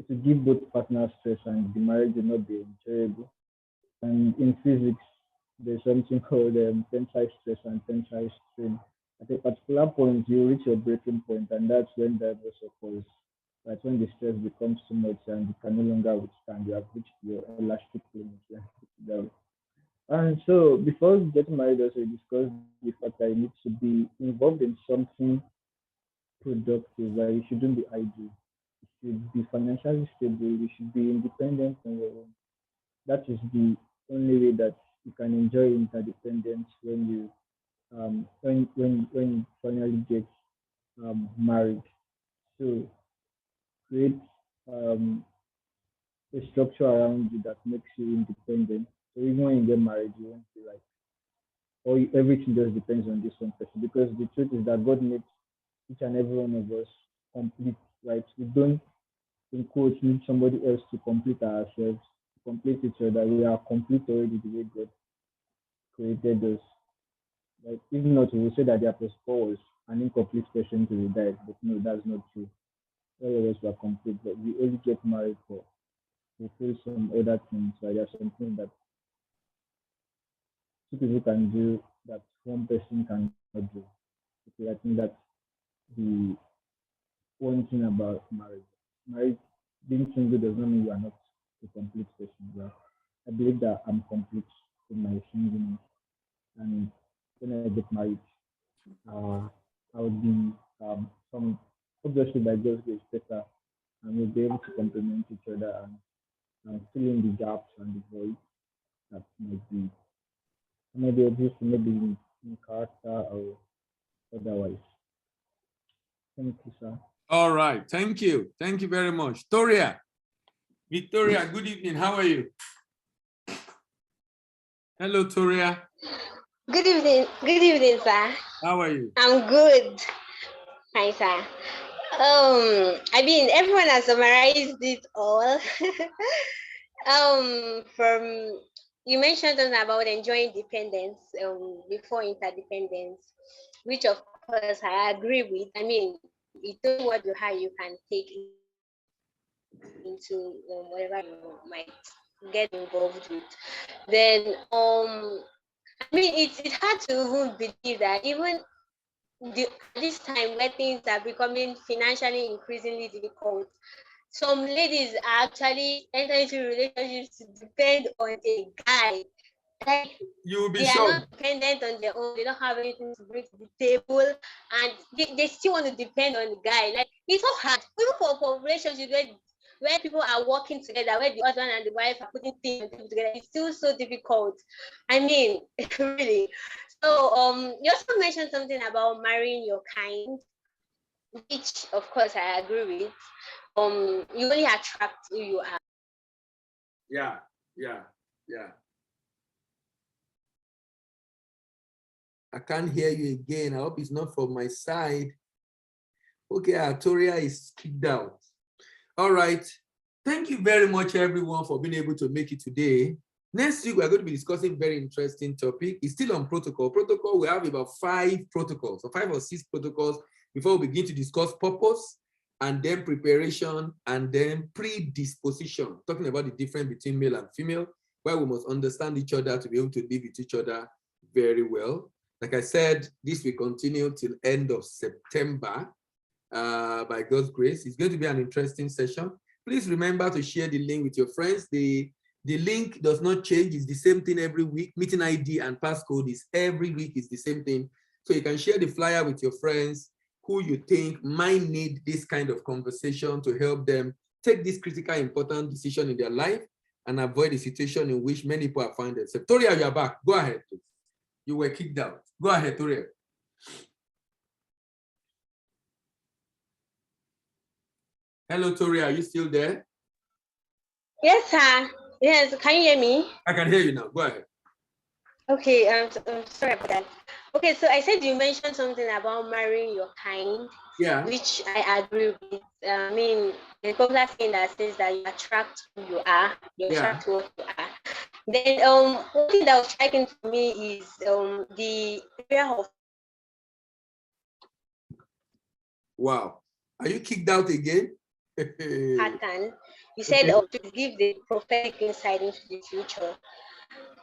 to give both partners stress, and the marriage will not be enjoyable. And in physics, there's something called tensile stress and tensile strain. At a particular point, you reach your breaking point, and that's when divorce occurs. That's when the stress becomes too much and you can no longer withstand. You have reached your elastic limit. And so, before getting married, also discuss the fact that you need to be involved in something productive. That you shouldn't be idle. You should be financially stable. You should be independent on your own. That is the only way that you can enjoy interdependence when you finally get married. So create a structure around you that makes you independent. So even when you get married, you won't be like, or everything just depends on this one person. Because the truth is that God makes each and every one of us complete, right? We don't, in quotes, need somebody else to complete ourselves, to complete each other. We are complete already the way God created us. Like, if not, we will say that the Apostle Paul was an incomplete person till he died. But no, that's not true. All of us were complete, but we only get married for fulfill some other things. Like there's something that two people can do that one person cannot do. Okay, I think that's the one thing about marriage. Marriage, being single does not mean you are not a complete person. But I believe that I'm complete in my singleness, and when I get married, I would be some obviously by God's grace better and we'll be able to complement each other and fill in the gaps and the voids that might be existing maybe in character or otherwise. Thank you, sir. All right. Thank you. Thank you very much. Victoria, good evening. How are you? Hello, Toria. Good evening. Good evening, sir. How are you? I'm good. Hi, sir. I mean, everyone has summarized it all. From you mentioned something about enjoying dependence before interdependence, which of course I agree with. I mean, it's only what you have you can take into whatever you might get involved with. Then I mean, it's hard to even believe that even this time where things are becoming financially increasingly difficult, some ladies are actually entering into relationships to depend on a guy. Like, you will be they shocked. are not dependent on their own. They don't have anything to bring to the table, and they still want to depend on the guy. Like, it's so hard, even for relationships where people are working together, where the husband and the wife are putting things together. It's still so difficult. I mean, really. So you also mentioned something about marrying your kind, which of course I agree with. You only attract who you are. Yeah. I can't hear you again. I hope it's not from my side. Okay, Toria is kicked out. All right. Thank you very much, everyone, for being able to make it today. Next week, we're going to be discussing a very interesting topic. It's still on protocol. Protocol, we have about 5 protocols, or 5 or 6 protocols before we begin to discuss purpose, and then preparation, and then predisposition, talking about the difference between male and female, where we must understand each other to be able to live with each other very well. Like I said, this will continue till end of September by God's grace. It's going to be an interesting session. Please remember to share the link with your friends. The link does not change. It's the same thing every week. Meeting ID and passcode is every week is the same thing. So you can share the flyer with your friends who you think might need this kind of conversation to help them take this critical, important decision in their life and avoid the situation in which many people have found themselves. Toria, you are back. Go ahead, please. You were kicked out. Go ahead, Toria. Hello, Toria. Are you still there? Yes, sir. Yes, can you hear me? I can hear you now. Go ahead. Okay, I'm sorry about that. Okay, so I said you mentioned something about marrying your kind, yeah, which I agree with. I mean, the popular saying that says that you attract who you are, you attract what you are. Then one thing that was striking to me is the area of. Wow, are you kicked out again? Pattern. You said to give the prophetic insight into the future.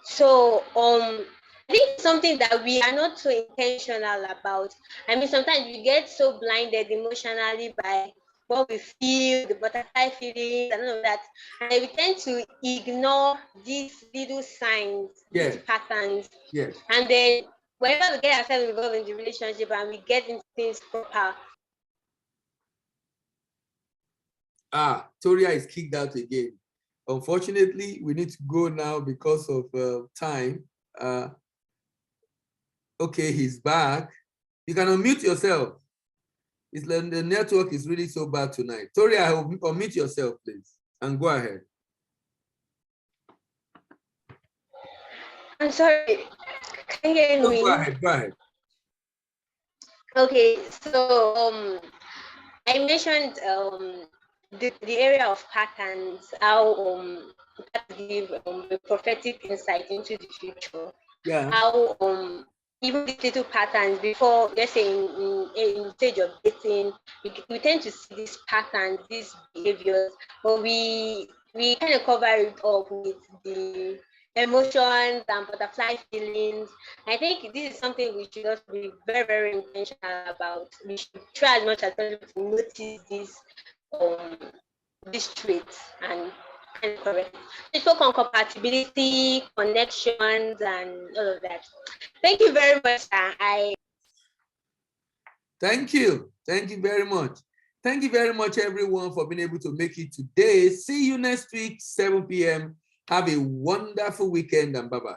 So I think something that we are not so intentional about. I mean, sometimes we get so blinded emotionally by what we feel, the butterfly feelings, and all of that, and we tend to ignore these little signs, these patterns. Yes. And then whenever we get ourselves involved in the relationship and we get into things proper. Toria is kicked out again. Unfortunately, we need to go now because of time. Okay, he's back. You can unmute yourself. It's like the network is really so bad tonight. Toria, unmute yourself, please, and go ahead. I'm sorry. Can you hear me? Go ahead. Okay, so I mentioned the area of patterns, how that give a prophetic insight into the future. Yeah. How even these little patterns before, let's say in the stage of dating, we tend to see these patterns, these behaviors, but we kind of cover it up with the emotions and butterfly feelings. I think this is something we should just be very, very intentional about. We should try as much as possible to notice these traits and correct. We spoke on compatibility, connections, and all of that. Thank you very much, sir. Thank you very much. Thank you very much, everyone, for being able to make it today. See you next week, 7 p.m. Have a wonderful weekend and bye-bye.